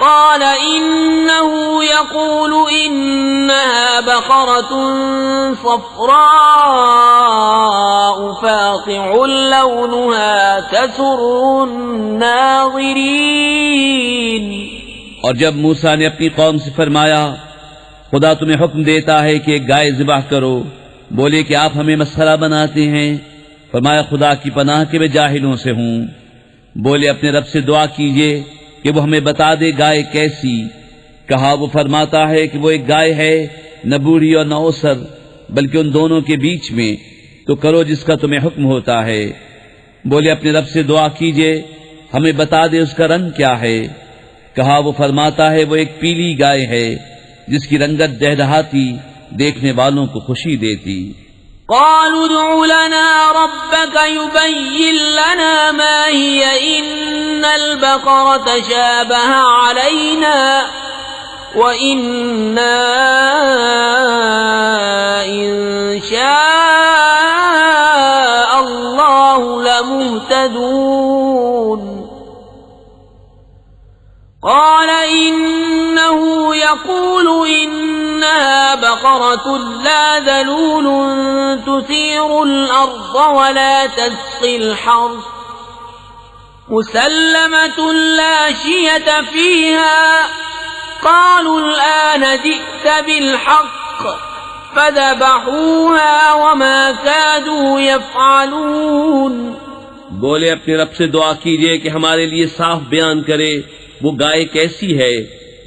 قال إنه يقول إنها بقرة صفراء فاقع لونها تسر الناظرين۔ اور جب موسیٰ نے اپنی قوم سے فرمایا خدا تمہیں حکم دیتا ہے کہ ایک گائے ذبح کرو، بولے کہ آپ ہمیں مسخرہ بناتے ہیں۔ فرمایا خدا کی پناہ کہ میں جاہلوں سے ہوں۔ بولے اپنے رب سے دعا کیجئے کہ وہ ہمیں بتا دے گائے کیسی۔ کہا وہ فرماتا ہے کہ وہ ایک گائے ہے، نہ بوڑھی اور نہ اوسر، بلکہ ان دونوں کے بیچ میں، تو کرو جس کا تمہیں حکم ہوتا ہے۔ بولے اپنے رب سے دعا کیجئے ہمیں بتا دے اس کا رنگ کیا ہے۔ کہا وہ فرماتا ہے وہ ایک پیلی گائے ہے جس کی رنگت دہدہاتی دیکھنے والوں کو خوشی دیتی۔ قالوا ادع لنا ربك يبين لنا ما هي إن البقرة شابه علينا وإنا إن شاء الله لمهتدون قال إنه يقول إنها بقرة لا ذلول تثير الأرض ولا تسقي الحرث مسلمة لا شية فيها قالوا الآن جئت بالحق فذبحوها وما كادوا يفعلون۔ بولے اپنے رب سے دعا کیجئے کہ ہمارے لیے صاف بیان کرے وہ گائے کیسی ہے۔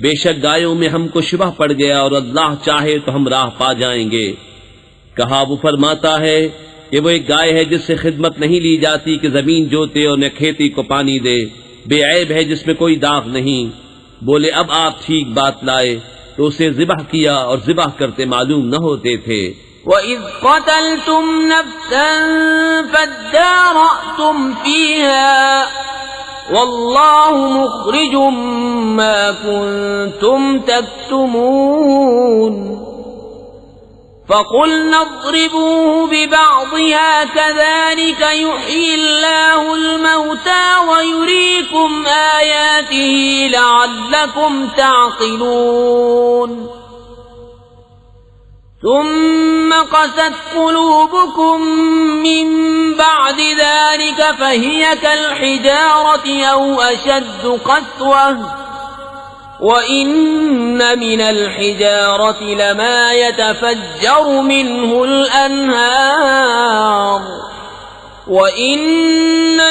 بے شک گایوں میں ہم کو شبہ پڑ گیا اور اللہ چاہے تو ہم راہ پا جائیں گے۔ کہا وہ فرماتا ہے کہ وہ ایک گائے ہے جس سے خدمت نہیں لی جاتی کہ زمین جوتے اور نہ کھیتی کو پانی دے، بے عیب ہے جس میں کوئی داغ نہیں۔ بولے اب آپ ٹھیک بات لائے تو اسے ذبح کیا اور ذبح کرتے معلوم نہ ہوتے تھے۔ وَإِذْ قَتَلْتُمْ نَفْسًا فَادَّارَأْتُمْ فِيهَا وَاللَّهُ مُخْرِجٌ مَا كُنْتُمْ تَكْتُمُونَ فَقُلْنَا اضْرِبُوهُ بِبَعْضِهَا كَذَلِكَ يُحْيِي اللَّهُ الْمَوْتَى وَيُرِيكُمْ آيَاتِهِ لَعَلَّكُمْ تَعْقِلُونَ ثم قست قلوبكم من بعد ذلك فهي كالحجارة أو أشد قسوة وإن من الحجارة لما يتفجر منه الأنهار وإن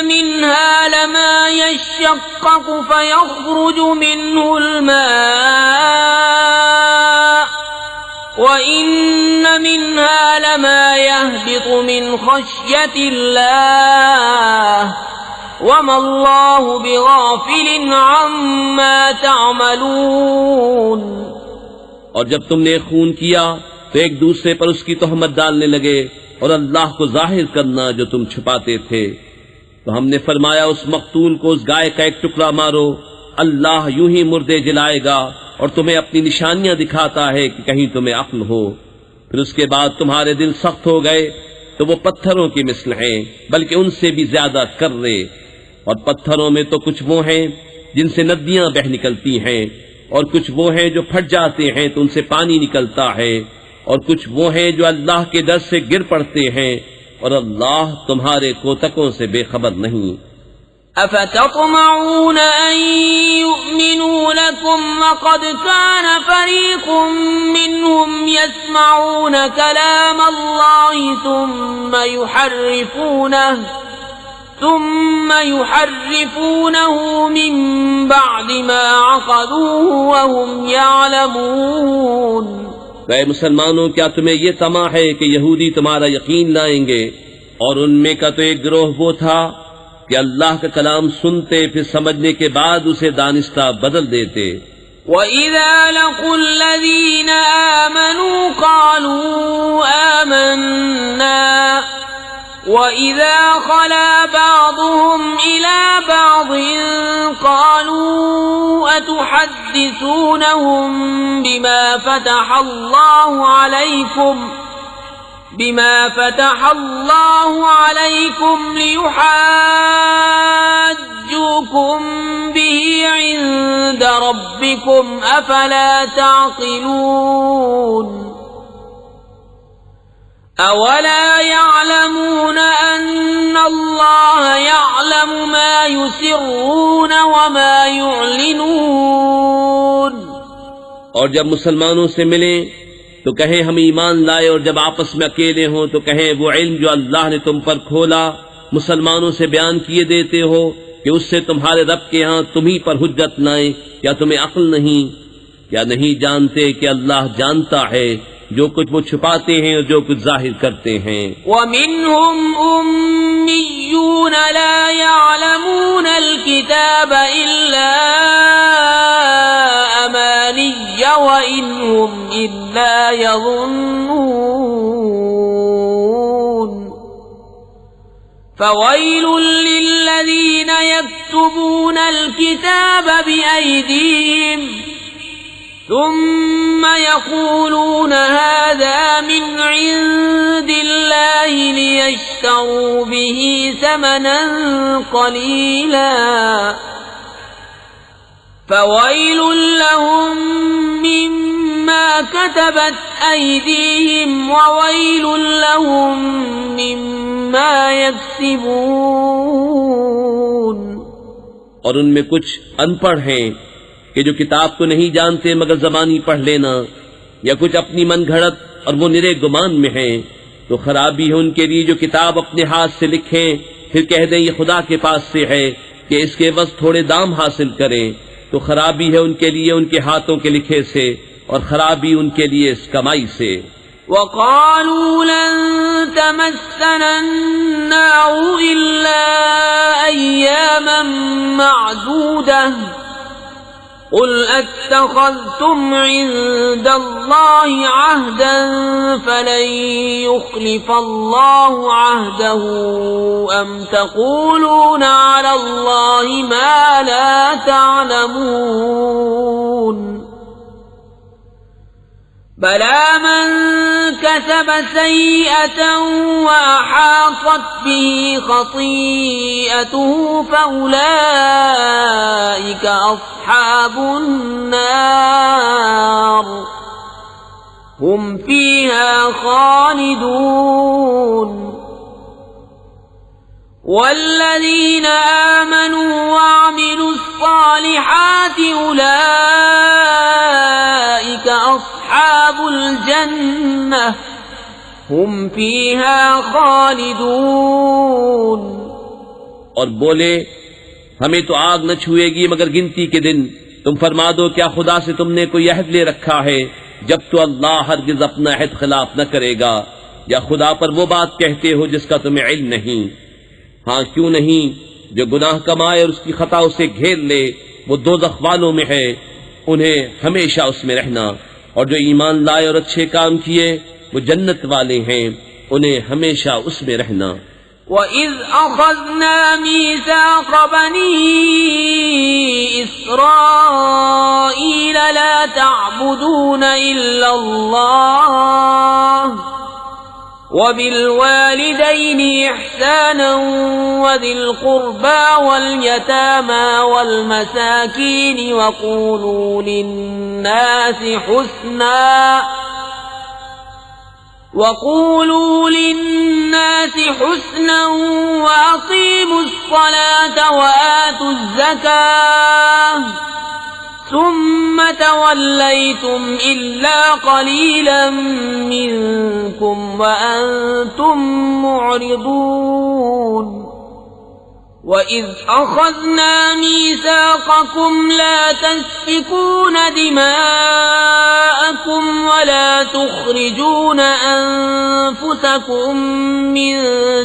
منها لما يشقق فيخرج منه الماء وَإِنَّ مِنْهَا لَمَا يَهْبِطُ مِنْ خَشْيَةِ اللَّهِ وَمَا اللَّهُ بِغَافِلٍ عَمَّا تَعْمَلُونَ۔ اور جب تم نے خون کیا تو ایک دوسرے پر اس کی تہمت ڈالنے لگے اور اللہ کو ظاہر کرنا جو تم چھپاتے تھے۔ تو ہم نے فرمایا اس مقتول کو اس گائے کا ایک ٹکڑا مارو، اللہ یوں ہی مردے جلائے گا اور تمہیں اپنی نشانیاں دکھاتا ہے کہ کہیں تمہیں عقل ہو۔ پھر اس کے بعد تمہارے دل سخت ہو گئے تو وہ پتھروں کی مثل ہیں بلکہ ان سے بھی زیادہ کرے، اور پتھروں میں تو کچھ وہ ہیں جن سے ندیاں بہ نکلتی ہیں، اور کچھ وہ ہیں جو پھٹ جاتے ہیں تو ان سے پانی نکلتا ہے، اور کچھ وہ ہیں جو اللہ کے ڈر سے گر پڑتے ہیں، اور اللہ تمہارے کوتکوں سے بے خبر نہیں۔ أفتطمعون أن يؤمنوا لكم وقد كان فريق منهم يسمعون كلام الله ثم يحرفونه من بعد ما عقلوه وهم يعلمون۔ اے مسلمانوں، کیا تمہیں یہ طمع ہے کہ یہودی تمہارا یقین لائیں گے؟ اور ان میں کا تو ایک گروہ وہ تھا کہ اللہ کا کلام سنتے پھر سمجھنے کے بعد اسے دانستہ بدل دیتے۔ وَإِذَا لَقُوا الَّذِينَ آمَنُوا قَالُوا آمَنَّا وَإِذَا خَلَا بَعْضُهُمْ إِلَى بَعْضٍ قَالُوا أَتُحَدِّثُونَهُم بما فتح الله عليكم ليحاجوكم به عند ربكم أفلا تعقلون أولا يعلمون أن الله يعلم ما يسرون وما يعلنون۔ اور جب مسلمانوں سے ملیں تو کہیں ہم ایمان لائے، اور جب آپس میں اکیلے ہوں تو کہیں وہ علم جو اللہ نے تم پر کھولا مسلمانوں سے بیان کیے دیتے ہو کہ اس سے تمہارے رب کے ہاں تمہیں پر حجت لائیں، کیا تمہیں عقل نہیں؟ کیا نہیں جانتے کہ اللہ جانتا ہے جو کچھ وہ چھپاتے ہیں اور جو کچھ ظاہر کرتے ہیں۔ وَمِنْهُمْ أُمِّيُّونَ لَا يَعْلَمُونَ الْكِتَابَ إِلَّا أَمَانِيَّ وَإِنْ هُمْ إِلَّا يَظُنُّونَ فَوَيْلٌ لِّلَّذِينَ يَكْتُبُونَ الْكِتَابَ بِأَيْدِيهِمْ ثم يقولون هذا من عند الله ليشتروا به ثمنا قليلا فويل لهم مما كتبت أيديهم وويل لهم مما يكسبون۔ اور ان میں کچھ ان پڑھ ہیں کہ جو کتاب کو نہیں جانتے مگر زبانی پڑھ لینا، یا کچھ اپنی من گھڑت اور وہ نرے گمان میں ہیں، تو خرابی ہے ان کے لیے جو کتاب اپنے ہاتھ سے لکھیں پھر کہہ دیں یہ خدا کے پاس سے ہے کہ اس کے عوض تھوڑے دام حاصل کریں، تو خرابی ہے ان کے لیے ان کے ہاتھوں کے لکھے سے، اور خرابی ان کے لیے اس کمائی سے۔ وَقَالُوا لَن تَمَسَّنَا النَّارُ إِلَّا أَيَّامًا مَّعْدُودَةً قُلْ أَتَّخَذْتُمْ عِندَ اللَّهِ عَهْدًا فَلَن يُخْلِفَ اللَّهُ عَهْدَهُ أَمْ تَقُولُونَ عَلَى اللَّهِ مَا لَا تَعْلَمُونَ بَلَى مَن كَسَبَ سَيِّئَةً وَأَحَاطَتْ بِهِ خَطِيئَتُهُ فَأُولَئِكَ أَصْحَابُ النَّارِ هُمْ فِيهَا خَالِدُونَ۔ وَالَّذِينَ آمَنُوا وَعَمِلُوا الصَّالِحَاتِ أُولَئِكَ أَصْحَابُ الْجَنَّةِ هُمْ فِيهَا خَالِدُونَ۔ اور بولے ہمیں تو آگ نہ چھوئے گی مگر گنتی کے دن، تم فرما دو کیا خدا سے تم نے کوئی عہد لے رکھا ہے؟ جب تو اللہ ہرگز اپنا عہد خلاف نہ کرے گا، یا خدا پر وہ بات کہتے ہو جس کا تمہیں علم نہیں؟ ہاں کیوں نہیں، جو گناہ کمائے اور اس کی خطا اسے گھیر لے وہ دوزخ والوں میں ہے، انہیں ہمیشہ اس میں رہنا، اور جو ایمان لائے اور اچھے کام کیے وہ جنت والے ہیں، انہیں ہمیشہ اس میں رہنا۔ وَإِذْ أَخَذْنَا مِيثَاقَ بَنِي إِسْرَائِيلَ لَا تَعْبُدُونَ إِلَّا اللَّهَ وَبِالْوَالِدَيْنِ إِحْسَانًا وَذِي الْقُرْبَى وَالْيَتَامَى وَالْمَسَاكِينِ وَقُولُوا لِلنَّاسِ حُسْنًا وَأَقِيمُوا الصَّلَاةَ وَآتُوا الزَّكَاةَ ثُمَّ تَوَلَّيْتُمْ إِلَّا قَلِيلًا مِّنكُمْ وَأَنتُم مُّعْرِضُونَ۔ وَإِذْ أَخَذْنَا مِيثَاقَكُمْ لَا تَسْفِكُونَ دِمَاءَكُمْ وَلَا تُخْرِجُونَ أَنفُسَكُمْ مِنْ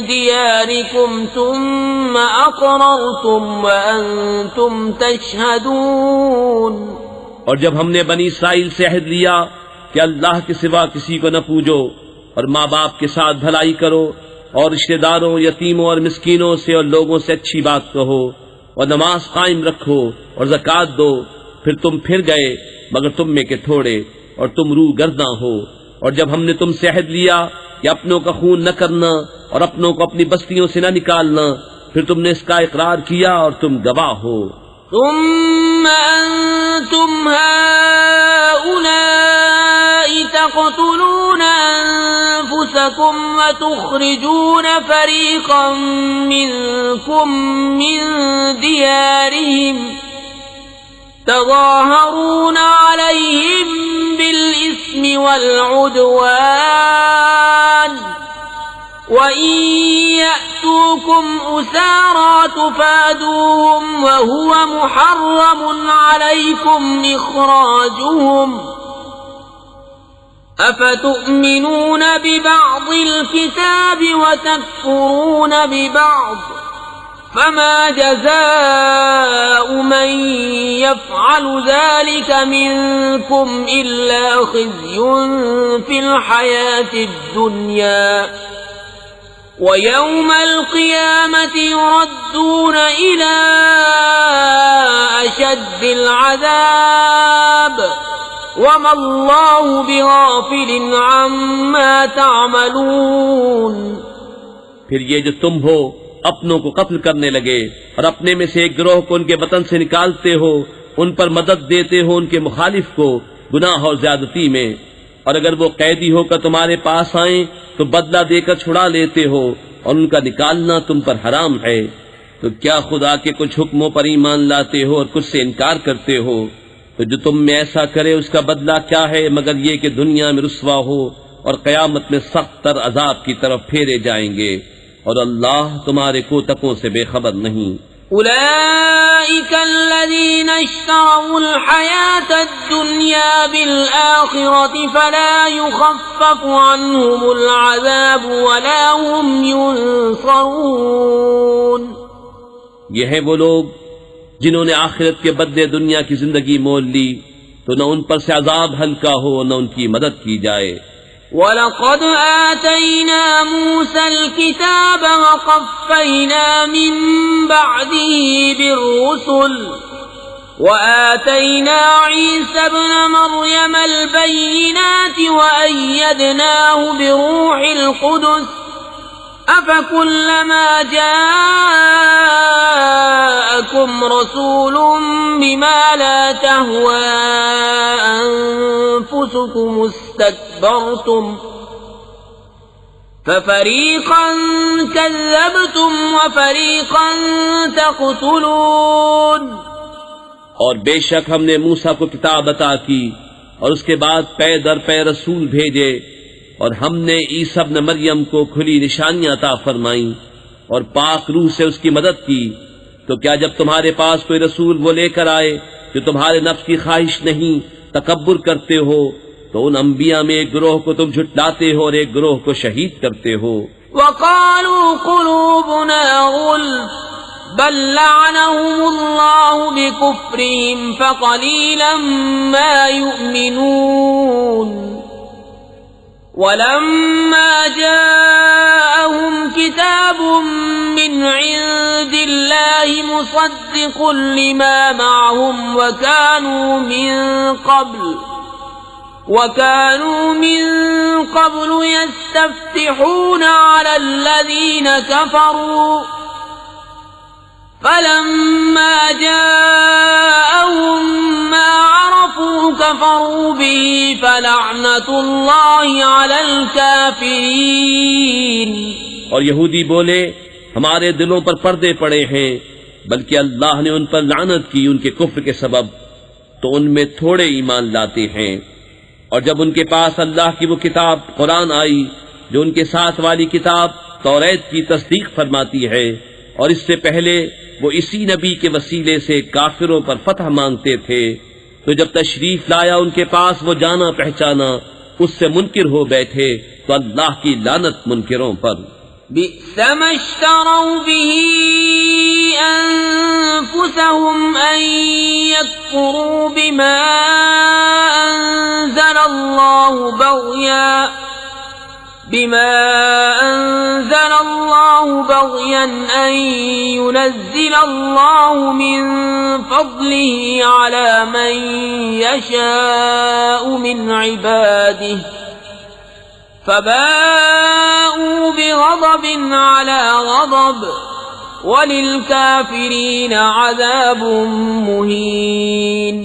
دِيَارِكُمْ ثُمَّ أَقْرَرْتُمْ وَأَنْتُمْ تَشْهَدُونَ۔ اور جب ہم نے بنی اسرائیل سے عہد لیا کہ اللہ کے سوا کسی کو نہ پوجو اور ماں باپ کے ساتھ بھلائی کرو اور رشتہ داروں، یتیموں اور مسکینوں سے اور لوگوں سے اچھی بات کہو اور نماز قائم رکھو اور زکوٰۃ دو، پھر تم پھر گئے مگر تم میں کے تھوڑے اور تم روح گرداں ہو۔ اور جب ہم نے تم سے عہد لیا کہ اپنوں کا خون نہ کرنا اور اپنوں کو اپنی بستیوں سے نہ نکالنا، پھر تم نے اس کا اقرار کیا اور تم گواہ ہو۔ ثم أنتم هؤلاء تقتلون أنفسكم وتخرجون فريقا منكم من ديارهم تظاهرون عليهم بالإثم والعدوان وَإِن يَأْتُوكُمْ أُسَارَىٰ تُفَادُوهُمْ وَهُوَ مُحَرَّمٌ عَلَيْكُمْ إِخْرَاجُهُمْ أَفَتُؤْمِنُونَ بِبَعْضِ الْكِتَابِ وَتَكْفُرُونَ بِبَعْضٍ فَمَا جَزَاءُ مَن يَفْعَلُ ذَلِكَ مِنكُمْ إِلَّا خِزْيٌ فِي الْحَيَاةِ الدُّنْيَا وَيَوْمَ الْقِيَامَةِ يُرَدُّونَ إِلَى أَشَدِّ الْعَذَابِ وَمَا اللَّهُ بِغَافِلٍ عَمَّا تَعْمَلُونَ۔ پھر یہ جو تم ہو اپنوں کو قتل کرنے لگے اور اپنے میں سے ایک گروہ کو ان کے وطن سے نکالتے ہو، ان پر مدد دیتے ہو ان کے مخالف کو گناہ اور زیادتی میں، اور اگر وہ قیدی ہو کر تمہارے پاس آئیں تو بدلہ دے کر چھڑا لیتے ہو اور ان کا نکالنا تم پر حرام ہے، تو کیا خدا کے کچھ حکموں پر ایمان لاتے ہو اور کچھ سے انکار کرتے ہو؟ تو جو تم میں ایسا کرے اس کا بدلہ کیا ہے مگر یہ کہ دنیا میں رسوا ہو اور قیامت میں سخت تر عذاب کی طرف پھیرے جائیں گے، اور اللہ تمہارے کوتکوں سے بے خبر نہیں۔ أولئك الذين اشتروا الحياة الدنيا بالآخرة فلا يخفف عنهم العذاب ولا هم ينصرون۔ یہ ہیں وہ لوگ جنہوں نے آخرت کے بدلے دنیا کی زندگی مول لی، تو نہ ان پر سے عذاب ہلکا ہو نہ ان کی مدد کی جائے۔ وَلَقَدْ آتَيْنَا مُوسَى الْكِتَابَ وَقَفَّيْنَا مِن بَعْدِهِ بِالرُّسُلِ وَآتَيْنَا عِيسَى ابْنَ مَرْيَمَ الْبَيِّنَاتِ وَأَيَّدْنَاهُ بِرُوحِ الْقُدُسِ أَفَكُلَّمَا جَاءَكُمْ رَسُولٌ بِمَا لَا تَهْوَىٰ أَنفُسُكُمُ اسْتَكْبَرْتُمْ فَفَرِيقًا كَذَّبْتُمْ وَفَرِيقًا تَقْتُلُونَ۔ اور بے شک ہم نے موسیٰ کو کتاب عطا کی اور اس کے بعد پے در پے رسول بھیجے، اور ہم نے عیسیٰ ابن مریم کو کھلی نشانیاں عطا فرمائیں اور پاک روح سے اس کی مدد کی، تو کیا جب تمہارے پاس کوئی رسول وہ لے کر آئے جو تمہارے نفس کی خواہش نہیں تکبر کرتے ہو تو ان انبیاء میں ایک گروہ کو تم جھٹلاتے ہو اور ایک گروہ کو شہید کرتے ہو۔ وَقَالُوا قُلُوبُنَا غُلْفٌ بَل لَّعَنَهُمُ اللَّهُ بِكُفْرِهِمْ فَقَلِيلًا مَّا يُؤْمِنُونَ۔ وَلَمَّا جَاءَهُمْ كِتَابٌ مِّنْ عِندِ اللَّهِ مُصَدِّقٌ لِّمَا مَعَهُمْ وَكَانُوا مِن قَبْلُ يَسْتَفْتِحُونَ عَلَى الَّذِينَ كَفَرُوا فَلَمَّا جَاءَهُم مَّا عَرَفُوا كَفَرُوا بِهِ فَلَعْنَةُ اللَّهِ عَلَى الْكَافِرِينَ۔ اور یہودی بولے ہمارے دلوں پر پردے پڑے ہیں، بلکہ اللہ نے ان پر لعنت کی ان کے کفر کے سبب، تو ان میں تھوڑے ایمان لاتے ہیں۔ اور جب ان کے پاس اللہ کی وہ کتاب قرآن آئی جو ان کے ساتھ والی کتاب توریت کی تصدیق فرماتی ہے، اور اس سے پہلے وہ اسی نبی کے وسیلے سے کافروں پر فتح مانگتے تھے، تو جب تشریف لایا ان کے پاس وہ جانا پہچانا، اس سے منکر ہو بیٹھے، تو اللہ کی لعنت منکروں پر۔ بئس ما اشتروا به أنفسهم أن يكفروا بما أنزل الله بغيا أن ينزل الله من فضله على من يشاء من عباده فباءوا بغضب على غضب وَلِلْكَافِرِينَ عَذَابٌ مُهِينٌ۔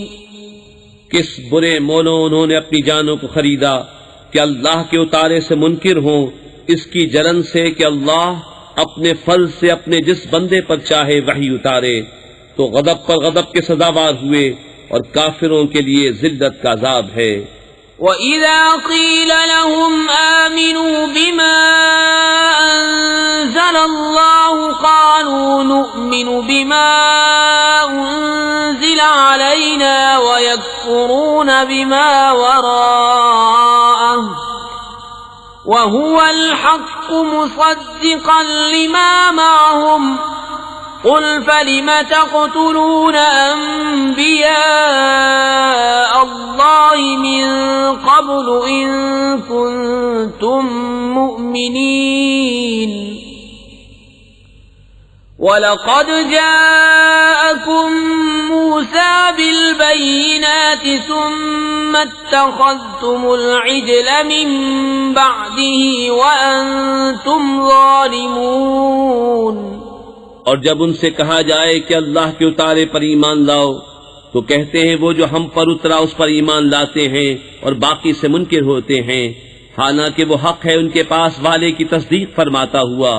کس برے مولوں انہوں نے اپنی جانوں کو خریدا کہ اللہ کے اتارے سے منکر ہوں، اس کی جلن سے کہ اللہ اپنے فضل سے اپنے جس بندے پر چاہے وحی اتارے، تو غضب پر غضب کے سزاوار ہوئے، اور کافروں کے لیے ذلت کا عذاب ہے۔ وَإِذَا قِيلَ لَهُمْ آمِنُوا بِمَا أَنزَلَ اللَّهُ قَالُوا نُؤْمِنُ بِمَا أُنزِلَ عَلَيْنَا وَيَكْفُرُونَ بِمَا وَرَاءَهُ وَهُوَ الْحَقُّ مُصَدِّقًا لِمَا مَعَهُمْ قُلْ فَلِمَ تَقْتُلُونَ أَنبِيَاءَ اللَّهِ مِن قَبْلُ إِن كُنتُم مُّؤْمِنِينَ وَلَقَدْ جَاءَكُم مُّوسَىٰ بِالْبَيِّنَاتِ ثُمَّ اتَّخَذْتُمُ الْعِجْلَ مِن بَعْدِهِ وَأَنتُمْ ظَالِمُونَ۔ اور جب ان سے کہا جائے کہ اللہ کے اتارے پر ایمان لاؤ، تو کہتے ہیں وہ جو ہم پر اترا اس پر ایمان لاتے ہیں اور باقی سے منکر ہوتے ہیں، حالانکہ وہ حق ہے ان کے پاس والے کی تصدیق فرماتا ہوا۔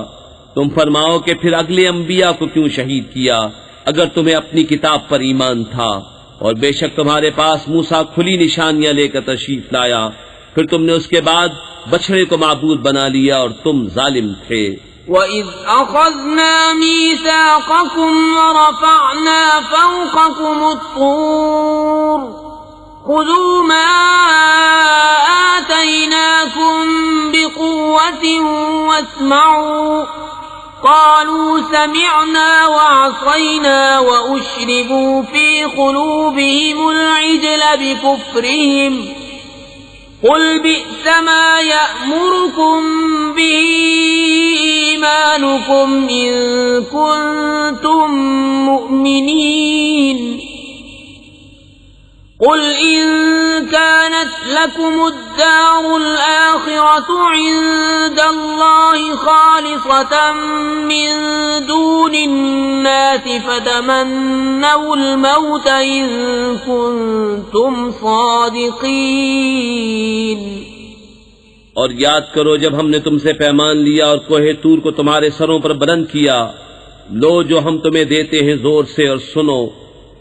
تم فرماؤ کہ پھر اگلے انبیاء کو کیوں شہید کیا اگر تمہیں اپنی کتاب پر ایمان تھا، اور بے شک تمہارے پاس موسیٰ کھلی نشانیاں لے کر تشریف لایا، پھر تم نے اس کے بعد بچھڑے کو معبود بنا لیا اور تم ظالم تھے۔ وَإِذْ أَخَذْنَا مِيثَاقَكُمْ وَرَفَعْنَا فَوْقَكُمُ الطُّورَ خُذُوا مَا آتَيْنَاكُمْ بِقُوَّةٍ وَاسْمَعُوا قَالُوا سَمِعْنَا وَعَصَيْنَا وَأُشْرِبُوا فِي قُلُوبِهِمُ الْعِجْلَ بِكُفْرِهِمْ قُلْ بِئْسَ مَا يَأْمُرُكُمْ بِهِ إِيمَانُكُمْ إِن كُنتُم مُّؤْمِنِينَ قُلْ إِن كَانَتْ لَكُمُ الدَّارُ الْآخِرَةُ عِندَ اللَّهِ خَالِصَةً مِّن دُونِ النَّاسِ فَتَمَنَّوُا الْمَوْتَ إِن كُنتُمْ صَادِقِينَ۔ اور یاد کرو جب ہم نے تم سے پیمان لیا اور کوہ طور کو تمہارے سروں پر بلند کیا، لو جو ہم تمہیں دیتے ہیں زور سے اور سنو۔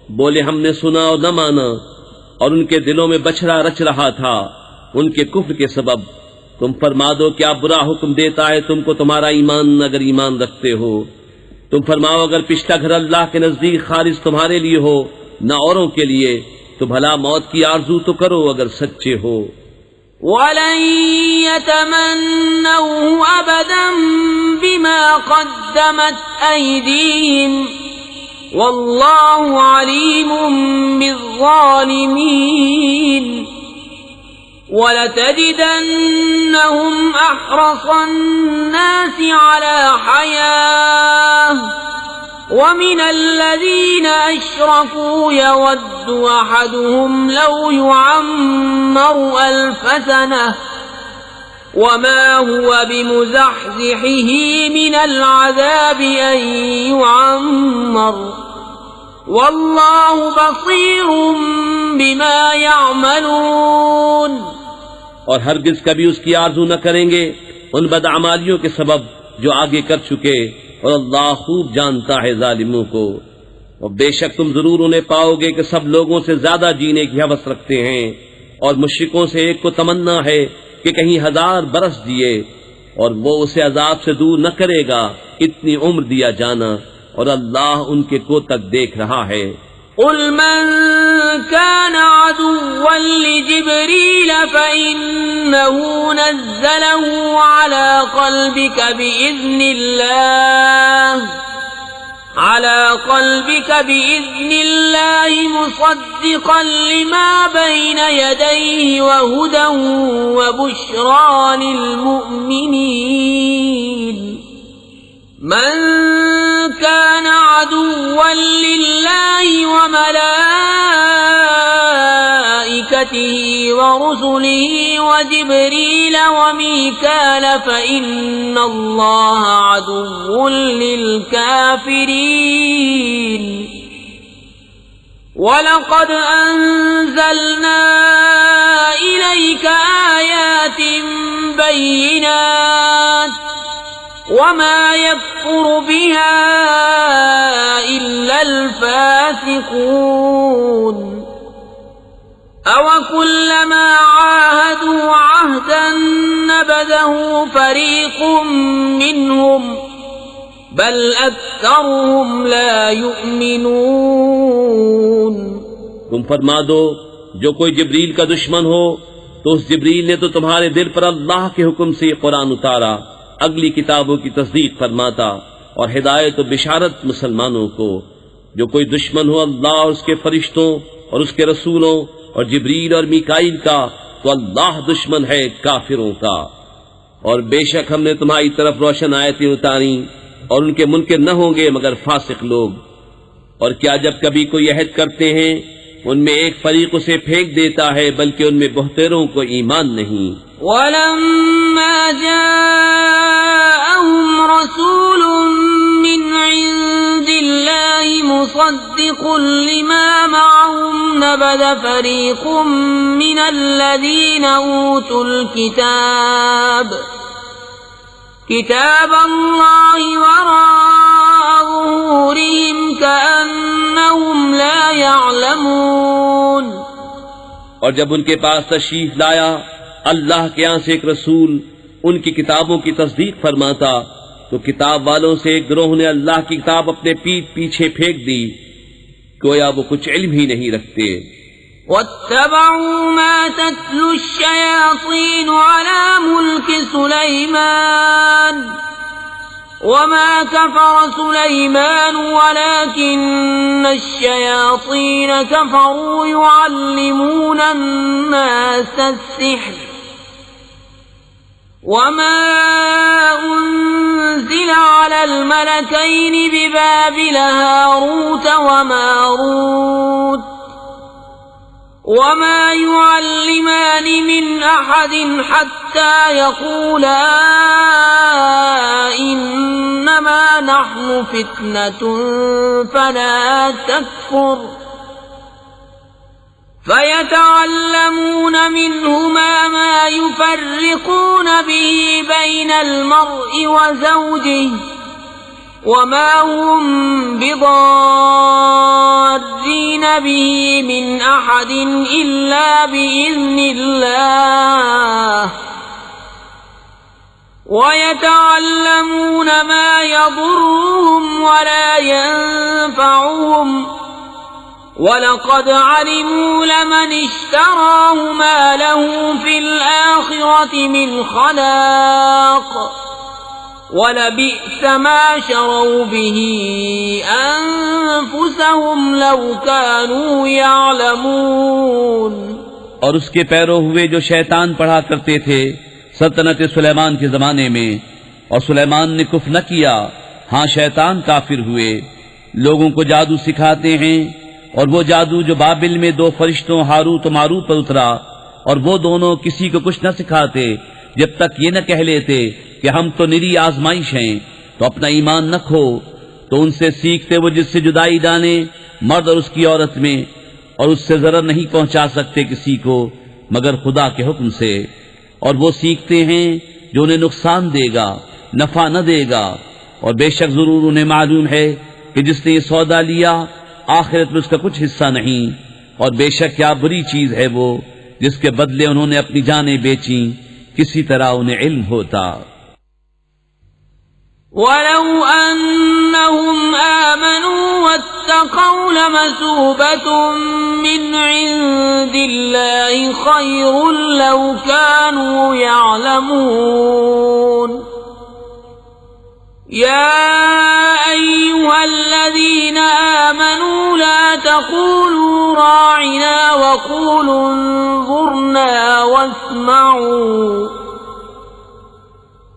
بولے ہم نے سنا اور نہ مانا، اور ان کے دلوں میں بچھڑا رچ رہا تھا ان کے کفر کے سبب۔ تم فرما دو کیا برا حکم دیتا ہے تم کو تمہارا ایمان اگر ایمان رکھتے ہو۔ تم فرماؤ اگر پچھلا گھر اللہ کے نزدیک خالص تمہارے لیے ہو نہ اوروں کے لیے، تو بھلا موت کی آرزو تو کرو اگر سچے ہو۔ وَلَن يَتَمَنَّوْهُ أَبَدًا بِمَا قَدَّمَتْ أَيْدِيهِمْ وَاللَّهُ عَلِيمٌ بِالظَّالِمِينَ وَلَتَجِدَنَّهُمْ أَحْرَصَ النَّاسِ عَلَى حَيَاةٍ وَمِنَ الَّذِينَ أَشْرَكُوا يَوَدُّ أَحَدُهُمْ لَوْ يُعَمَّرُ أَلْفَ سَنَةٍ وَمَا هُوَ بِمُزَحْزِحِهِ مِنَ الْعَذَابِ أَن يُعَمَّرَ وَاللَّهُ بَصِيرٌ بِمَا يَعْمَلُونَ۔ اور ہرگز کبھی اس کی آرزو نہ کریں گے ان بدعمالیوں کے سبب جو آگے کر چکے، اور اللہ خوب جانتا ہے ظالموں کو۔ اور بے شک تم ضرور انہیں پاؤ گے کہ سب لوگوں سے زیادہ جینے کی ہوس رکھتے ہیں، اور مشرکوں سے ایک کو تمنا ہے کہ کہیں 1000 برس جیے، اور وہ اسے عذاب سے دور نہ کرے گا اتنی عمر دیا جانا، اور اللہ ان کے کوتک دیکھ رہا ہے۔ قل من كان عدوا لجبريل فإنه نزله على قلبك بإذن الله مصدقا لما بين يديه وهدى وبشرى للمؤمنين من كان عدوا لله وملائكته ورسله وجبريل وميكال فإن الله عدو للكافرين وَلَقَدْ أَنزَلْنَا إِلَيْكَ آيَاتٍ بَيِّنَاتٍ وَمَا يَكْفُرُ بِهَا إِلَّا الْفَاسِقُونَ أَوَكُلَّمَا عَاهَدُوا عَهْدًا نَبَذَهُ فَرِيقٌ مِّنْهُمْ بل اکثرهم لا یؤمنون۔ تم فرما دو جو کوئی جبریل کا دشمن ہو تو اس جبریل نے تو تمہارے دل پر اللہ کے حکم سے قرآن اتارا، اگلی کتابوں کی تصدیق فرماتا اور ہدایت و بشارت مسلمانوں کو۔ جو کوئی دشمن ہو اللہ اور اس کے فرشتوں اور اس کے رسولوں اور جبریل اور میکائیل کا تو اللہ دشمن ہے کافروں کا۔ اور بے شک ہم نے تمہاری طرف روشن آیتیں اتاری اور ان کے منکر نہ ہوں گے مگر فاسق لوگ۔ اور کیا جب کبھی کوئی عہد کرتے ہیں ان میں ایک فریق اسے پھینک دیتا ہے بلکہ ان میں بہتروں کو ایمان نہیں۔ وَلَمَّا جَاءَهُمْ رَسُولٌ مِّنْ عِندِ اللَّهِ مُصَدِّقٌ لِّمَا مَعَهُمْ نَبَذَ فَرِيقٌ مِّنَ الَّذِينَ أُوتُوا الْكِتَابَ كتاب اللہ وراء ظہورہم کأنہم لا يعلمون۔ اور جب ان کے پاس تشریف لایا اللہ کے یہاں سے ایک رسول ان کی کتابوں کی تصدیق فرماتا تو کتاب والوں سے ایک گروہ نے اللہ کی کتاب اپنے پیٹھ پیچھے پھینک دی، گویا وہ کچھ علم ہی نہیں رکھتے۔ وَاتَّبَعُوا مَا تَتْلُو الشَّيَاطِينُ عَلَى مُلْكِ سُلَيْمَانَ وَمَا كَفَرَ سُلَيْمَانُ وَلَكِنَّ الشَّيَاطِينَ كَفَرُوا يُعَلِّمُونَ النَّاسَ السِّحْرَ وَمَا أُنزِلَ عَلَى الْمَلَكَيْنِ بِبَابِلَ هَارُوتَ وَمَارُوتَ وَمَا يُعَلِّمَانِ مِنْ أَحَدٍ حَتَّى يَقُولَا إِنَّمَا نَحْنُ فِتْنَةٌ فَلَا تَكْفُرْ فَيَتَعَلَّمُونَ مِنْهُمَا مَا يُفَرِّقُونَ بِهِ بَيْنَ الْمَرْءِ وَزَوْجِهِ وَمَا هُمْ بِضَارِّينَ بِهِ مِنْ أَحَدٍ إِلَّا بِإِذْنِ اللَّهِ وَيَتَعَلَّمُونَ مَا يَضُرُّهُمْ وَلَا يَنفَعُهُمْ وَلَقَدْ عَلِمُوا لَمَنِ اشْتَرَاهُ مَا لَهُ فِي الْآخِرَةِ مِنْ خَلَاقٍ وَلَبِئْسَ مَا شَرَوْا بِهِ أَنفُسَهُمْ لَوْ كَانُوا يَعْلَمُونَ۔ اور اس کے پیرو ہوئے جو شیطان پڑھا کرتے تھے سلطنت سلیمان کے زمانے میں، اور سلیمان نے کفر نہ کیا، ہاں شیطان کافر ہوئے، لوگوں کو جادو سکھاتے ہیں، اور وہ جادو جو بابل میں دو فرشتوں ہاروت و ماروت پر اترا، اور وہ دونوں کسی کو کچھ نہ سکھاتے جب تک یہ نہ کہہ لیتے کہ ہم تو نری آزمائش ہیں، تو اپنا ایمان نہ کھو۔ تو ان سے سیکھتے وہ جس سے جدائی ڈالیں مرد اور اس کی عورت میں، اور اس سے ضرر نہیں پہنچا سکتے کسی کو مگر خدا کے حکم سے، اور وہ سیکھتے ہیں جو انہیں نقصان دے گا نفع نہ دے گا، اور بے شک ضرور انہیں معلوم ہے کہ جس نے یہ سودا لیا آخرت میں اس کا کچھ حصہ نہیں، اور بے شک کیا بری چیز ہے وہ جس کے بدلے انہوں نے اپنی جانیں بیچیں، کسی طرح انہیں علم ہوتا۔ ولو أنهم آمنوا واتقوا لمثوبة من عند الله خير لو كانوا يعلمون يا أيها الذين آمنوا لا تقولوا راعنا وقولوا انظرنا واسمعوا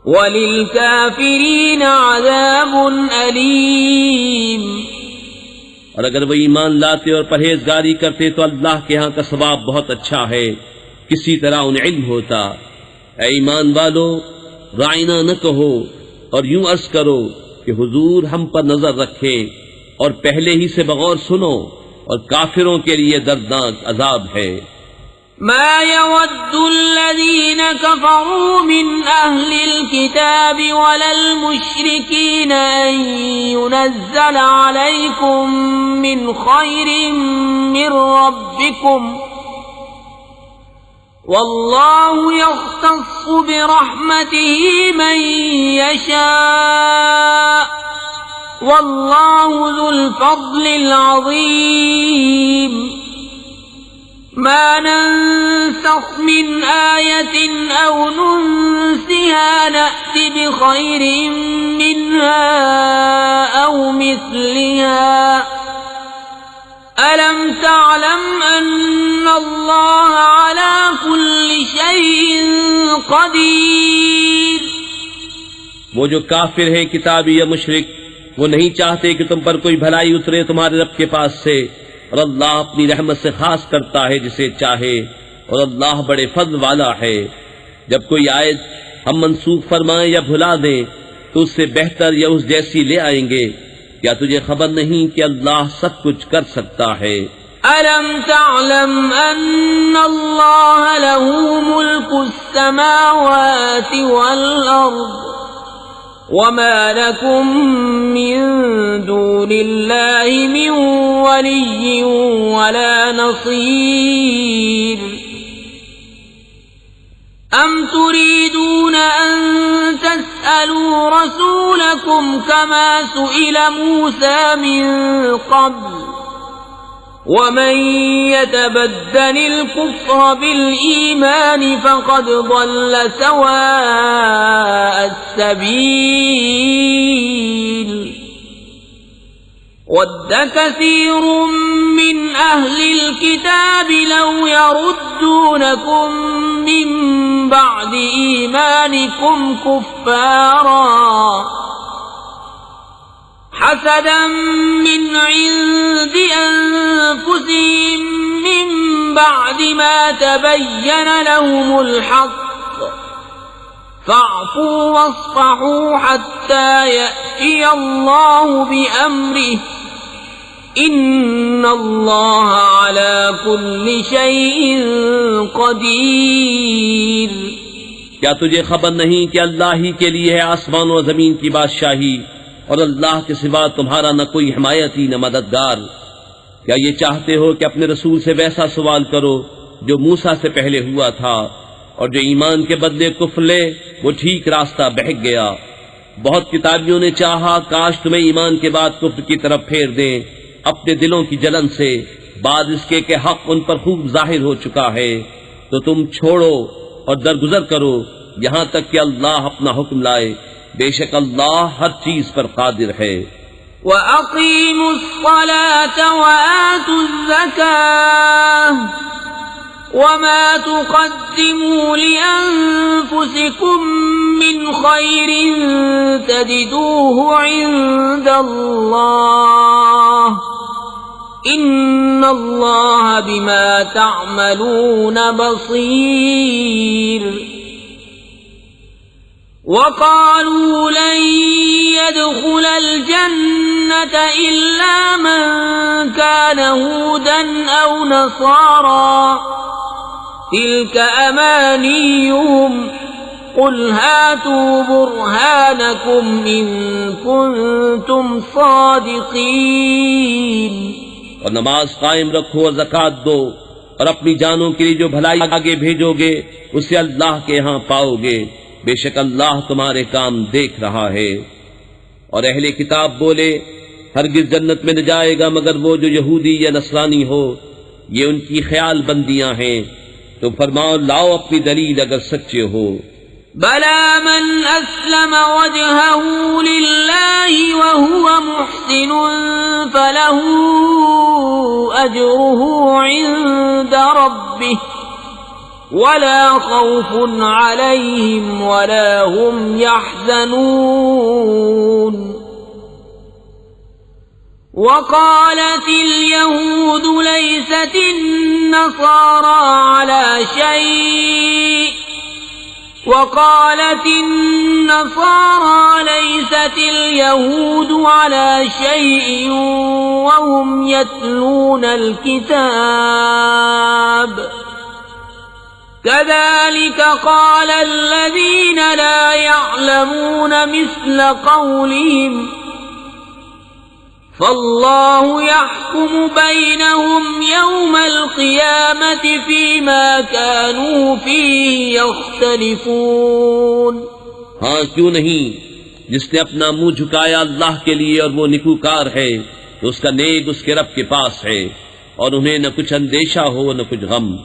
وَلِلْكَافِرِينَ عَذَابٌ أَلِيمٌ۔ اور اگر وہ ایمان لاتے اور پرہیزگاری کرتے تو اللہ کے ہاں کا ثواب بہت اچھا ہے، کسی طرح انہیں علم ہوتا۔ اے ایمان والو، رائنا نہ کہو اور یوں عرض کرو کہ حضور ہم پر نظر رکھے، اور پہلے ہی سے بغور سنو، اور کافروں کے لیے دردناک عذاب ہے۔ ما يود الذين كفروا من أهل الكتاب ولا المشركين أن ينزل عليكم من خير من ربكم والله يختص برحمته من يشاء والله ذو الفضل العظيم۔ ما ننسخ من آية أو ننسها نأت بخير منها أو مثلها ألم تعلم أن الله على كل شيء قدير۔ وہ جو کافر ہیں کتابی یا مشرک، وہ نہیں چاہتے کہ تم پر کوئی بھلائی اترے تمہارے رب کے پاس سے، اور اللہ اپنی رحمت سے خاص کرتا ہے جسے چاہے، اور اللہ بڑے فضل والا ہے۔ جب کوئی آیت ہم منسوخ فرمائیں یا بھلا دیں تو اس سے بہتر یا اس جیسی لے آئیں گے۔ کیا تجھے خبر نہیں کہ اللہ سب کچھ کر سکتا ہے؟ أَلَمْ تَعْلَمْ أَنَّ اللَّهَ لَهُ مُلْكُ السَّمَاوَاتِ وَالْأَرْضِ وَمَا لَكُم مِّن دُونِ اللَّهِ مِن وَلِيٍّ وَلَا نَصِيرٍ۔ أَمْ تُرِيدُونَ أَن تَسْأَلُوا رَسُولَكُمْ كَمَا سُئِلَ مُوسَى مِن قَبْلُ وَمَن يَتَبَدَّلِ الْكُفْرَ بِالْإِيمَانِ فَقَدْ ضَلَّ سَوَاءَ السَّبِيلِ۔ وَدَّ كَثِيرٌ مِّنْ أَهْلِ الْكِتَابِ لَوْ يَرُدُّونَكُم مِّن بَعْدِ إِيمَانِكُمْ كُفَّارًا حسدا من عند أنفسهم من بعد ما تبين لهم الحق فاعفوا واصفحوا حتى يأتي الله بأمره إن الله على كل شيء قدير۔ کیا تجھے خبر نہیں کہ اللہ ہی کے لیے ہے آسمان و زمین کی بادشاہی، اور اللہ کے سوا تمہارا نہ کوئی حمایتی نہ مددگار؟ کیا یہ چاہتے ہو کہ اپنے رسول سے ویسا سوال کرو جو موسیٰ سے پہلے ہوا تھا، اور جو ایمان کے بدلے کفر لے وہ ٹھیک راستہ بہک گیا۔ بہت کتابیوں نے چاہا کاش تمہیں ایمان کے بعد کفر کی طرف پھیر دیں اپنے دلوں کی جلن سے، بعد اس کے کہ حق ان پر خوب ظاہر ہو چکا ہے، تو تم چھوڑو اور درگزر کرو یہاں تک کہ اللہ اپنا حکم لائے، بے شک اللہ ہر چیز پر قادر ہے۔ وَأَقِيمُوا الصَّلَاةَ وَآتُوا الزَّكَاةَ وَمَا تُقَدِّمُوا لِأَنفُسِكُم مِّنْ خَيْرٍ تَجِدُوهُ عِندَ اللَّهِ إِنَّ اللَّهَ بِمَا تَعْمَلُونَ بَصِيرٌ۔ وَقَالُوا لَن يَدْخُلَ الْجَنَّةَ إِلَّا مَن كَانَ هُودًا أَوْ نَصَارَىٰ تِلْكَ أَمَانِيُّهُمْ قُلْ هَاتُوا بُرْهَانَكُمْ إِن كُنتُمْ صَادِقِينَ۔ اور نماز قائم رکھو اور زکوٰۃ دو، اور اپنی جانوں کے لیے جو بھلائی آگے بھیجو گے اسے اللہ کے ہاں پاؤ گے، بے شک اللہ تمہارے کام دیکھ رہا ہے۔ اور اہل کتاب بولے ہرگز جنت میں نہ جائے گا مگر وہ جو یہودی یا نصرانی ہو، یہ ان کی خیال بندیاں ہیں۔ تو فرماؤ لاؤ اپنی دلیل اگر سچے ہو۔ بلى من أسلم وجهه لله وهو محسن فله أجره عند ربه ولا خوف عليهم ولا هم يحزنون وقالت اليهود ليست النصارى على شيء وقالت النصارى ليست اليهود على شيء وهم يتلون الكتاب كذلك قال الذين لا يعلمون مثل قولهم فالله يحكم بينهم يوم القيامة فيما كانوا فيه يختلفون۔ ہاں کیوں نہیں، جس نے اپنا منہ جھکایا اللہ کے لیے اور وہ نکوکار ہے تو اس کا نیک اس کے رب کے پاس ہے، اور انہیں نہ کچھ اندیشہ ہو نہ کچھ غم۔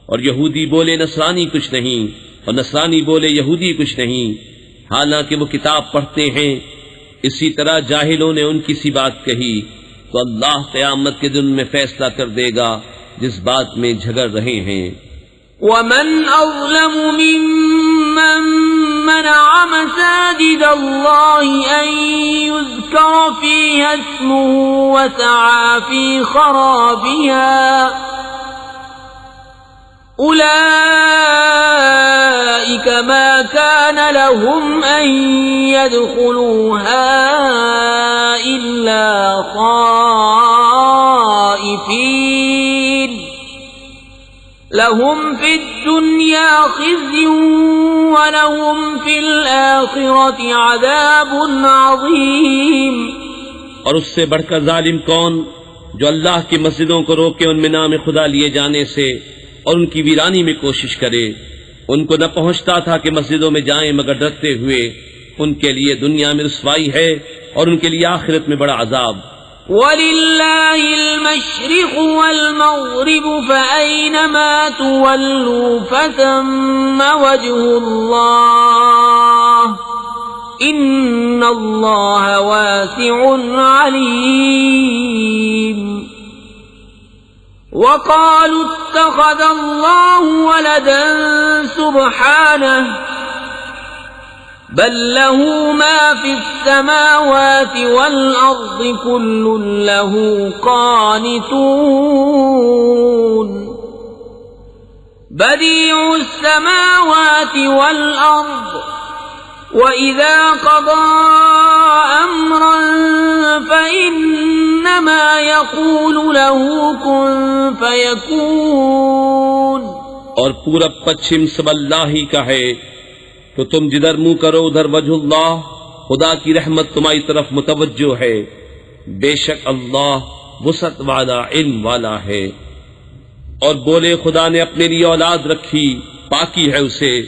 اور یہودی بولے نصرانی کچھ نہیں، اور نصرانی بولے یہودی کچھ نہیں، حالانکہ وہ کتاب پڑھتے ہیں۔ اسی طرح جاہلوں نے ان کی سی بات کہی تو اللہ قیامت کے دن میں فیصلہ کر دے گا جس بات میں جھگڑ رہے ہیں۔ ومن أظلم ممن منع مساجد الله أن يذكر فيها اسمه وسعى في خرابها أولئك ما كان لهم أن يدخلوها إلا خائفين لهم في الدنيا خزي ولهم في الآخرة عذاب عظيم۔ اور اس سے بڑھ کر ظالم کون جو اللہ کی مسجدوں کو روکے ان میں نام خدا لیے جانے سے اور ان کی ویرانی میں کوشش کرے۔ ان کو نہ پہنچتا تھا کہ مسجدوں میں جائیں مگر ڈرتے ہوئے، ان کے لیے دنیا میں رسوائی ہے اور ان کے لیے آخرت میں بڑا عذاب۔ وَلِلَّهِ الْمَشْرِقُ وَالْمَغْرِبُ فَأَيْنَمَا تُوَلُّوا فَثَمَّ وَجْهُ اللَّهِ إِنَّ اللَّهَ وَاسِعٌ عَلِيمٌ۔ وقالوا اتخذ الله ولدا سبحانه بل له ما في السماوات والأرض كل له قانتون بديع السماوات والأرض وإذا قضى أمرا فإنما يقول له كن فيكون۔ اور پورب پچھم سب اللہ ہی کا ہے، تو تم جدھر منہ کرو ادھر وجہ اللہ، خدا کی رحمت تمہاری طرف متوجہ ہے، بے شک اللہ وسعت والا علم والا ہے۔ اور بولے خدا نے اپنے لیے اولاد رکھی، پاکی ہے اسے،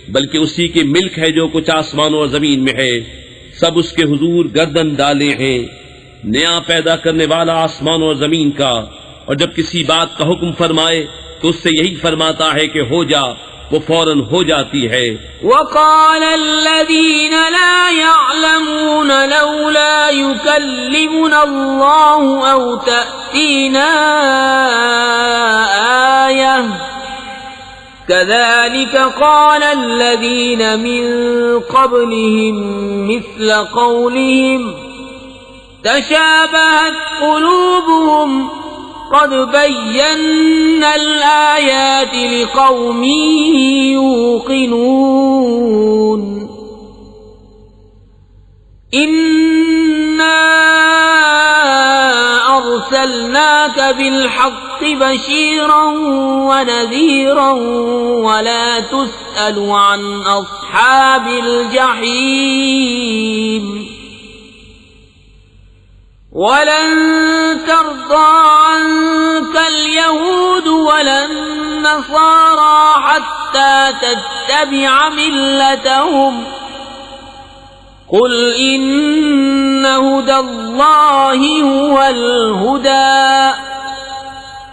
بلکہ اسی کی ملک ہے جو کچھ آسمانوں اور زمین میں ہے، سب اس کے حضور گردن ڈالے ہیں۔ نیا پیدا کرنے والا آسمانوں اور زمین کا، اور جب کسی بات کا حکم فرمائے تو اس سے یہی فرماتا ہے کہ ہو جا، وہ فوراً ہو جاتی ہے۔ وقال الذين لا يعلمون لولا يكلمنا الله أو تأتينا آية كذلك قال الذين من قبلهم مثل قولهم تشابهت قلوبهم قد بينا الآيات لقوم يوقنون۔ إنا أرسلناك بالحق بشيرا ونذيرا ولا تسأل عن أصحاب الجحيم۔ ولن ترضى عنك اليهود ولا النصارى حتى تتبع ملتهم قل إن هدى الله هو الهدى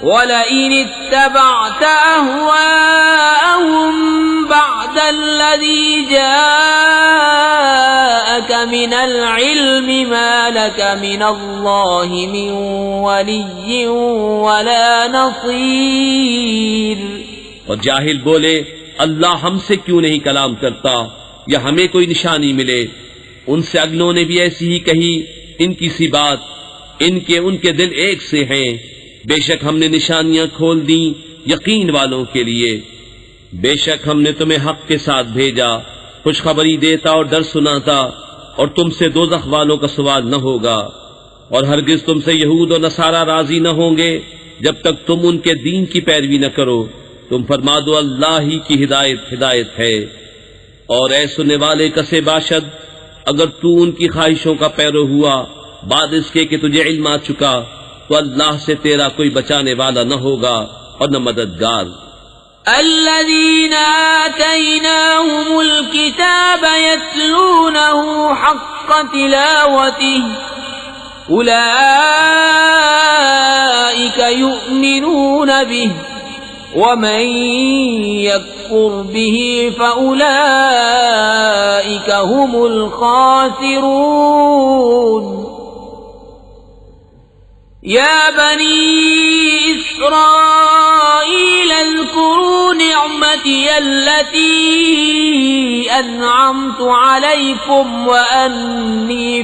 ولئن اتبعت أهواءهم بعد الذي جاءك من العلم ما لك من الله من ولي ولا نصير. اور جاہل بولے اللہ ہم سے کیوں نہیں کلام کرتا یا ہمیں کوئی نشانی ملے. ان سے اگلوں نے بھی ایسی ہی کہی ان کی سی بات، ان کے دل ایک سے ہیں. بے شک ہم نے نشانیاں کھول دیں یقین والوں کے لیے. بے شک ہم نے تمہیں حق کے ساتھ بھیجا، خوشخبری دیتا اور ڈر سناتا، اور تم سے دوزخ والوں کا سوال نہ ہوگا. اور ہرگز تم سے یہود اور نصارہ راضی نہ ہوں گے جب تک تم ان کے دین کی پیروی نہ کرو. تم فرما دو اللہ ہی کی ہدایت ہے. اور اے سننے والے کسے باشد، اگر تو ان کی خواہشوں کا پیرو ہوا بعد اس کے کہ تجھے علم آ چکا، تو اللہ سے تیرا کوئی بچانے والا نہ ہوگا اور نہ مددگار. الذين آتيناهم الكتاب يتلونه حق تلاوته أولئك يؤمنون به ومن يكفر به فأولئك هم الخاسرون. يا بني إسرائيل اذكروا نعمتي التي أنعمت عليكم وأني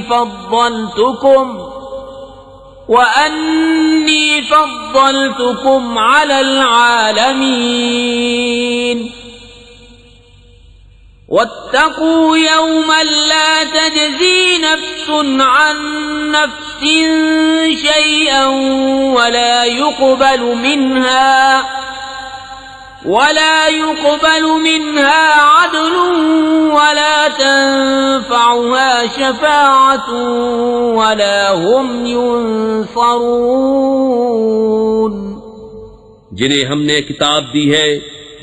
فضلتكم على العالمين. واتقوا يوما لا تجزي نفس عن نفس شيئا ولا يقبل منها عدل ولا تنفعها شفاعة ولا هم ينصرون. جنہیں ہم نے کتاب دی ہے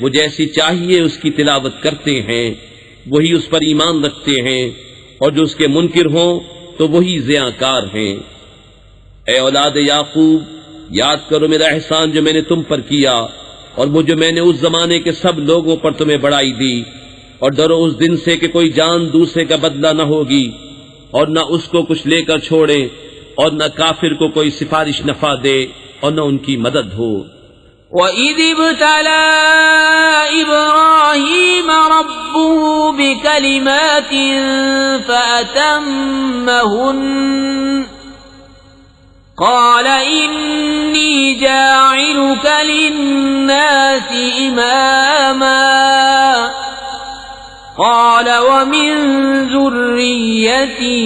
وہ جیسی چاہیے اس کی تلاوت کرتے ہیں، وہی اس پر ایمان رکھتے ہیں، اور جو اس کے منکر ہوں تو وہی زیاکار ہیں. اے اولاد یعقوب، یاد کرو میرا احسان جو میں نے تم پر کیا، اور وہ جو میں نے اس زمانے کے سب لوگوں پر تمہیں بڑائی دی. اور ڈرو اس دن سے کہ کوئی جان دوسرے کا بدلہ نہ ہوگی، اور نہ اس کو کچھ لے کر چھوڑے، اور نہ کافر کو کوئی سفارش نفع دے، اور نہ ان کی مدد ہو. وَإِذِ ابْتَلَىٰ إِبْرَاهِيمَ رَبُّهُ بِكَلِمَاتٍ فَأَتَمَّهُنَّ قَالَ إِنِّي جَاعِلُكَ لِلنَّاسِ إِمَامًا قَالَ وَمِن ذُرِّيَّتِي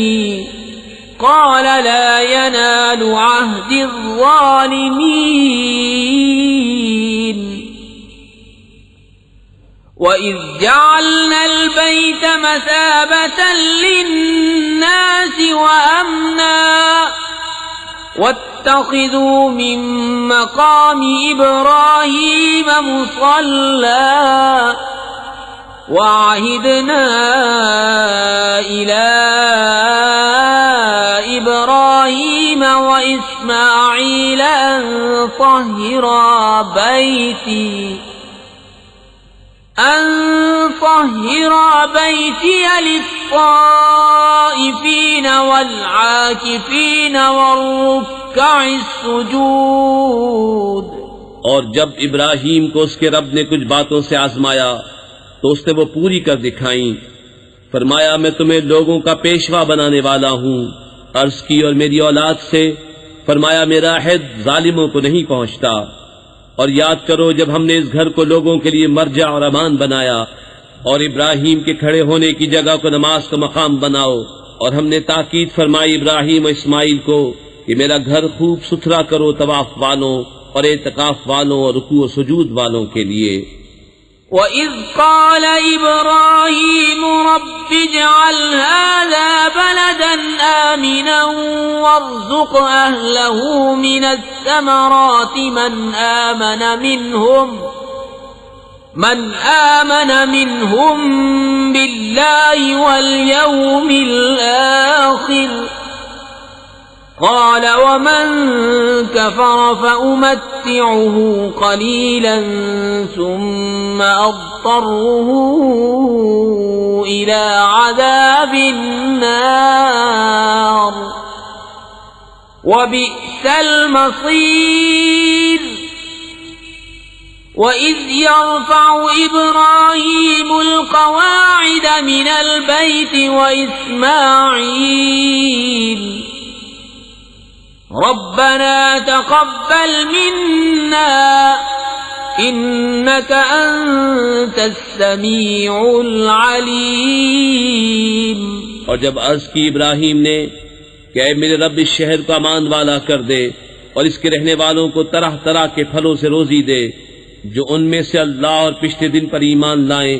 قَالَ لَا يَنَالُ عَهْدِ الظَّالِمِينَ. وَإِذْ جَعَلْنَا الْبَيْتَ مَثَابَةً لِلنَّاسِ وَأَمْنًا وَاتَّخِذُوا مِن مَّقَامِ إِبْرَاهِيمَ مُصَلًّى وَعَهِدْنَا إِلَىٰ إِبْرَاهِيمَ وَإِسْمَاعِيلَ أَن طَهِّرَا بَيْتِيَ لِلطَّائِفِينَ وَالْعَاكِفِينَ وَالرُّكَّعِ السُّجُودِ. اور جب ابراہیم کو اس کے رب نے کچھ باتوں سے آزمایا تو اس نے وہ پوری کر دکھائیں. فرمایا میں تمہیں لوگوں کا پیشوا بنانے والا ہوں. عرض کی اور میری اولاد سے. فرمایا میرا عہد ظالموں کو نہیں پہنچتا. اور یاد کرو جب ہم نے اس گھر کو لوگوں کے لیے مرجع اور امان بنایا، اور ابراہیم کے کھڑے ہونے کی جگہ کو نماز کا مقام بناؤ. اور ہم نے تاکید فرمائی ابراہیم و اسماعیل کو کہ میرا گھر خوب ستھرا کرو طواف والوں اور اعتکاف والوں اور رکوع و سجود والوں کے لیے. وَإِذْ قَالَ إِبْرَاهِيمُ رَبِّ اجْعَلْ هَٰذَا بَلَدًا آمِنًا وَارْزُقْ أَهْلَهُ مِنَ الثَّمَرَاتِ من آمن منهم بالله واليوم الآخر قال ومن كفر فأمتعه قليلا ثم أضطره إلى عذاب النار وبئس المصير وإذ يرفع إبراهيم القواعد من البيت وإسماعيل ربنا تقبل منا إنك أنت السميع العليم. اور جب عرض کی ابراہیم نے کہ اے میرے رب اس شہر کو امان والا کر دے اور اس کے رہنے والوں کو طرح طرح کے پھلوں سے روزی دے جو ان میں سے اللہ اور پچھلے دن پر ایمان لائیں.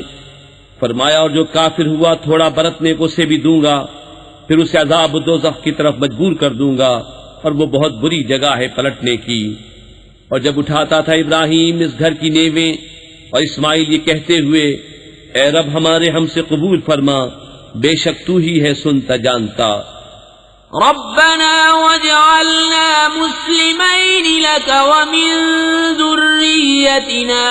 فرمایا اور جو کافر ہوا تھوڑا برتنے کو اسے بھی دوں گا، پھر اسے عذاب دوزخ کی طرف مجبور کر دوں گا اور وہ بہت بری جگہ ہے پلٹنے کی. اور جب اٹھاتا تھا ابراہیم اس گھر کی نیویں اور اسماعیل یہ کہتے ہوئے اے رب ہمارے ہم سے قبول فرما، بے شک تو ہی ہے سنتا جانتا. ربنا واجعلنا مسلمين لك ومن ذريتنا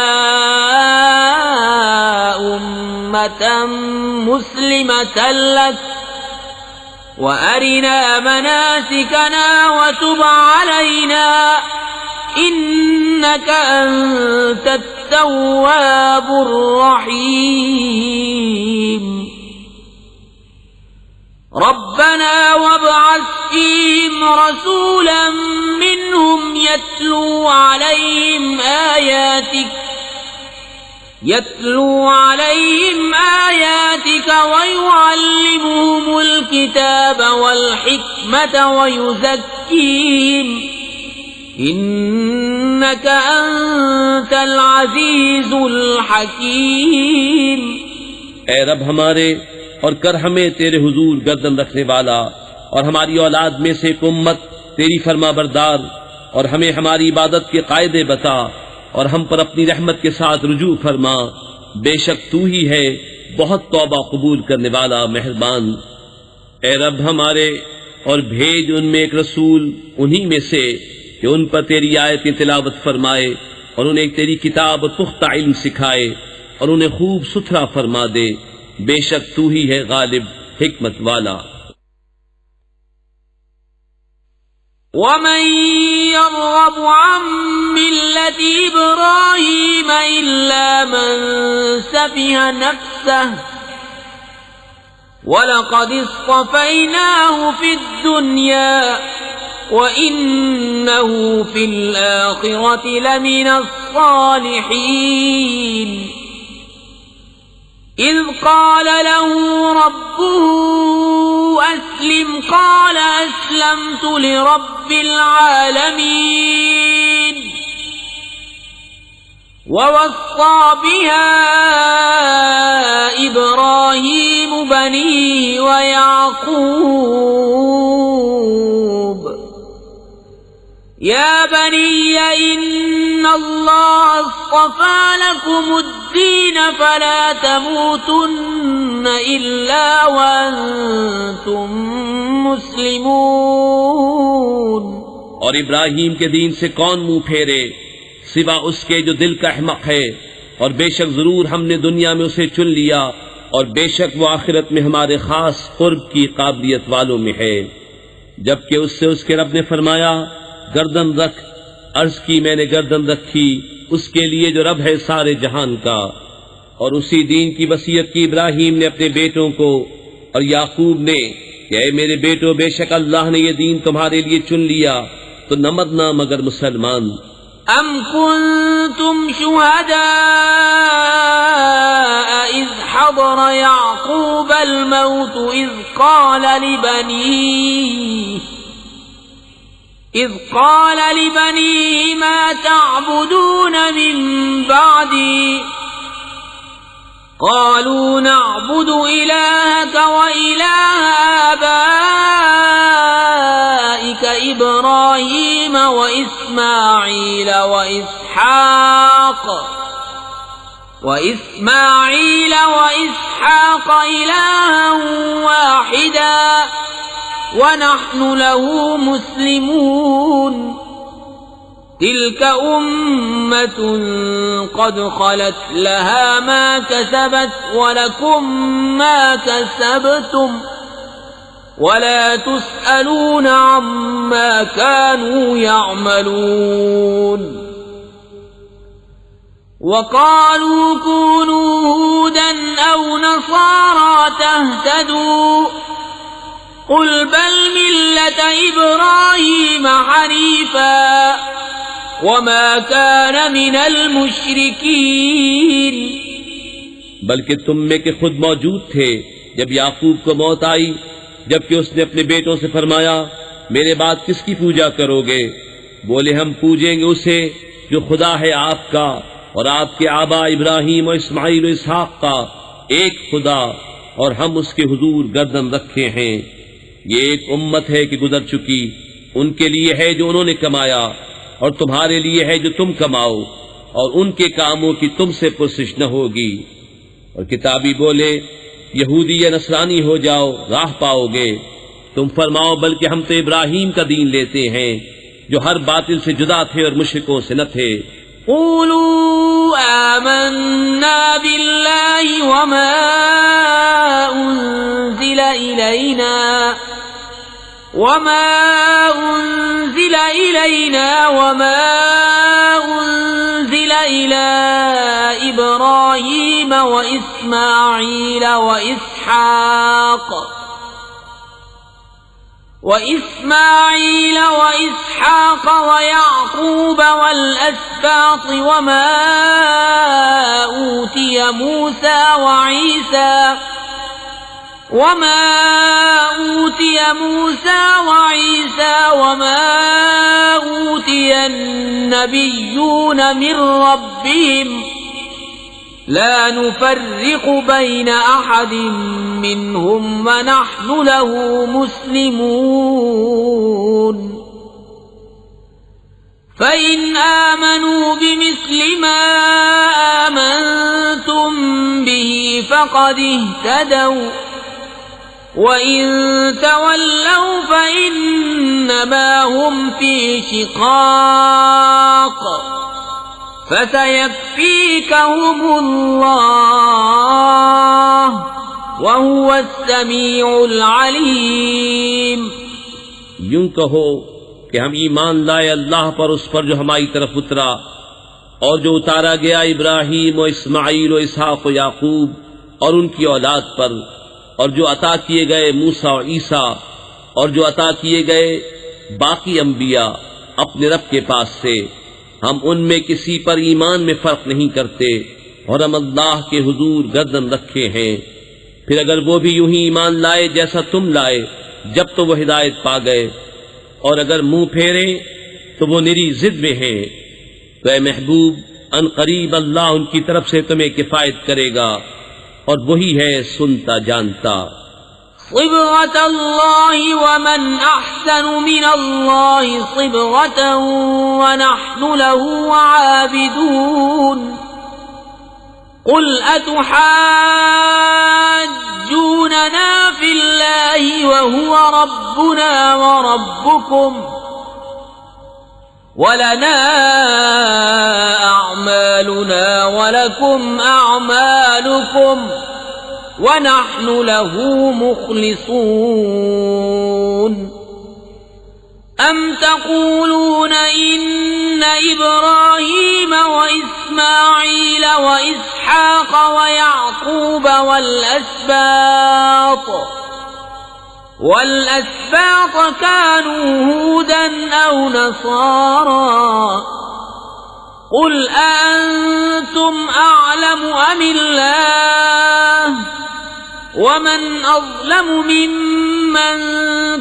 أمة مسلمة لك وأرنا مناسكنا وتب علينا إنك أنت التواب الرحيم. ربنا وابعث فيهم رسولا منهم يتلو عليهم آياتك ويعلمهم الكتاب والحكمة ويزكيهم إنك أنت العزيز الحكيم. اے رب ہمارے اور کر ہمیں تیرے حضور گردن رکھنے والا اور ہماری اولاد میں سے ایک امت تیری فرما بردار، اور ہمیں ہماری عبادت کے قاعدے بتا اور ہم پر اپنی رحمت کے ساتھ رجوع فرما، بے شک تو ہی ہے بہت توبہ قبول کرنے والا مہربان. اے رب ہمارے اور بھیج ان میں ایک رسول انہی میں سے کہ ان پر تیری آیتیں تلاوت فرمائے اور انہیں تیری کتاب اور پختہ علم سکھائے اور انہیں خوب ستھرا فرما دے، بے شک تو ہی ہے غالب حکمت والا. ومن يرغب عن ملة إبراهيم إلا من سفه نفسه ولقد اصطفيناه في الدنيا وإنه في الآخرة لمن الصالحين. إذ قال له ربه أسلم قال أسلمت لرب العالمين. ووصى بها إبراهيم بنيه ويعقوب يا بني إن الله اصطفى لكم الدين فلا تموتن إلا وأنتم مسلمون. اور ابراہیم کے دین سے کون منہ پھیرے سوا اس کے جو دل کا احمق ہے، اور بے شک ضرور ہم نے دنیا میں اسے چن لیا اور بے شک وہ آخرت میں ہمارے خاص قرب کی قابلیت والوں میں ہے. جبکہ اس سے اس کے رب نے فرمایا گردن رکھ. عرض کی میں نے گردن رکھی اس کے لیے جو رب ہے سارے جہان کا. اور اسی دین کی وصیت کی ابراہیم نے اپنے بیٹوں کو اور یعقوب نے کہ اے میرے بیٹو بے شک اللہ نے یہ دین تمہارے لیے چن لیا تو نہ مرنا مگر مسلمان. ام کنتم شہداء اذ حضر یعقوب الموت اذ قال لبنيه ما تعبدون من بعدي قالوا نعبد إلهك وإله آبائك إبراهيم وإسماعيل وإسحاق وإسماعيل وإسحاق إلها واحدا ونحن له مسلمون تلك أمة قد خلت لها ما كسبت ولكم ما كسبتم ولا تسألون عما كانوا يعملون وقالوا كونوا هودا أو نصارى تهتدوا قل بل ملة إبراهيم حنيفا وما كان من المشركين بلکہ تم میں کے خود موجود تھے جب یعقوب کو موت آئی، جبکہ اس نے اپنے بیٹوں سے فرمایا میرے بعد کس کی پوجا کرو گے؟ بولے ہم پوجیں گے اسے جو خدا ہے آپ کا اور آپ کے آبا ابراہیم اور اسماعیل و اسحاق کا، ایک خدا، اور ہم اس کے حضور گردن رکھے ہیں۔ یہ ایک امت ہے کہ گزر چکی، ان کے لیے ہے جو انہوں نے کمایا اور تمہارے لیے ہے جو تم کماؤ، اور ان کے کاموں کی تم سے پرسش نہ ہوگی۔ اور کتابی بولے یہودی یا نصرانی ہو جاؤ راہ پاؤ گے، تم فرماؤ بلکہ ہم تو ابراہیم کا دین لیتے ہیں جو ہر باطل سے جدا تھے اور مشرکوں سے نہ تھے۔ قولوا آمنا بالله وما أنزل إلينا وما أنزل إلى إبراهيم وإسماعيل وإسحاق ويعقوب والأسباط وما أوتي موسى وعيسى وما أوتي النبيون من ربهم لا نفرق بين أحد منهم ونحن له مسلمون فإن آمنوا بمثل ما آمنتم به فقد اهتدوا وَإِن تَوَلَّوْا فَإِنَّمَا هُمْ فِي شِقَاقٍ فَسَيَكْفِيكَهُمُ اللَّهُ وَهُوَ السَّمِيعُ الْعَلِيمُ۔ یوں کہو کہ ہم ایمان لائے اللہ پر، اس پر جو ہماری طرف اترا اور جو اتارا گیا ابراہیم و اسماعیل و اسحاق و یعقوب اور ان کی اولاد پر، اور جو عطا کیے گئے موسیٰ و عیسیٰ اور جو عطا کیے گئے باقی انبیاء اپنے رب کے پاس سے، ہم ان میں کسی پر ایمان میں فرق نہیں کرتے اور ہم اللہ کے حضور گردن رکھے ہیں۔ پھر اگر وہ بھی یوں ہی ایمان لائے جیسا تم لائے جب تو وہ ہدایت پا گئے، اور اگر منہ پھیریں تو وہ نری ضد میں ہیں، تو اے محبوب ان قریب اللہ ان کی طرف سے تمہیں کفایت کرے گا، اور وہی ہے سنتا جانتا۔ صبغة الله ومن أحسن من الله صبغة ونحن له عابدون قل أتحاجوننا في الله وهو ربنا وربكم ولنا أعمالنا ولكم أعمالكم ونحن له مخلصون أم تقولون إن إبراهيم وإسماعيل وإسحاق ويعقوب والأسباط كانوا هودا أو نصارى قل أأنتم أعلم أم الله ومن أظلم ممن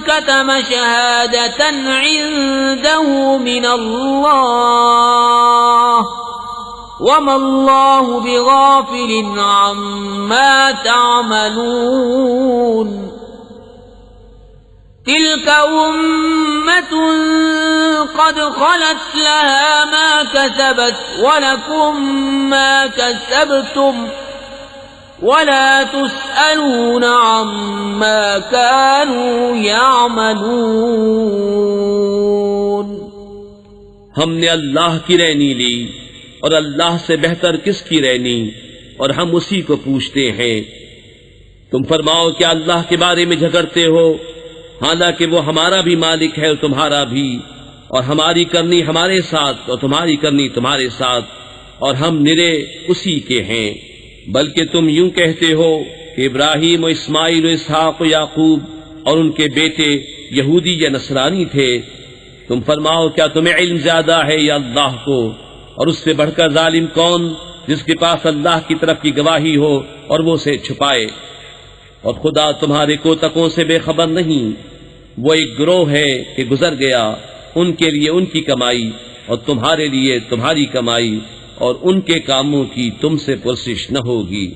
كتم شهادة عنده من الله وما الله بغافل عما تعملون تلك أمة قد خلت لها ما كسبت ولكم ما كسبتم ولا تسألون عما كانوا يعملون۔ ہم نے اللہ کی رہنی لی اور اللہ سے بہتر کس کی رہنی، اور ہم اسی کو پوچھتے ہیں۔ تم فرماؤ کیا اللہ کے بارے میں جھگڑتے ہو، حالانکہ وہ ہمارا بھی مالک ہے اور تمہارا بھی، اور ہماری کرنی ہمارے ساتھ اور تمہاری کرنی تمہارے ساتھ، اور ہم نرے اسی کے ہیں۔ بلکہ تم یوں کہتے ہو کہ ابراہیم و اسماعیل و اسحاق و یعقوب اور ان کے بیٹے یہودی یا نصرانی تھے۔ تم فرماؤ کیا تمہیں علم زیادہ ہے یا اللہ کو، اور اس سے بڑھ کر ظالم کون جس کے پاس اللہ کی طرف کی گواہی ہو اور وہ اسے چھپائے؟ اور خدا تمہارے کوتکوں سے بے خبر نہیں، وہ ایک گروہ ہے کہ گزر گیا، ان کے لیے ان کی کمائی اور تمہارے لیے تمہاری کمائی، اور ان کے کاموں کی تم سے پرسش نہ ہوگی۔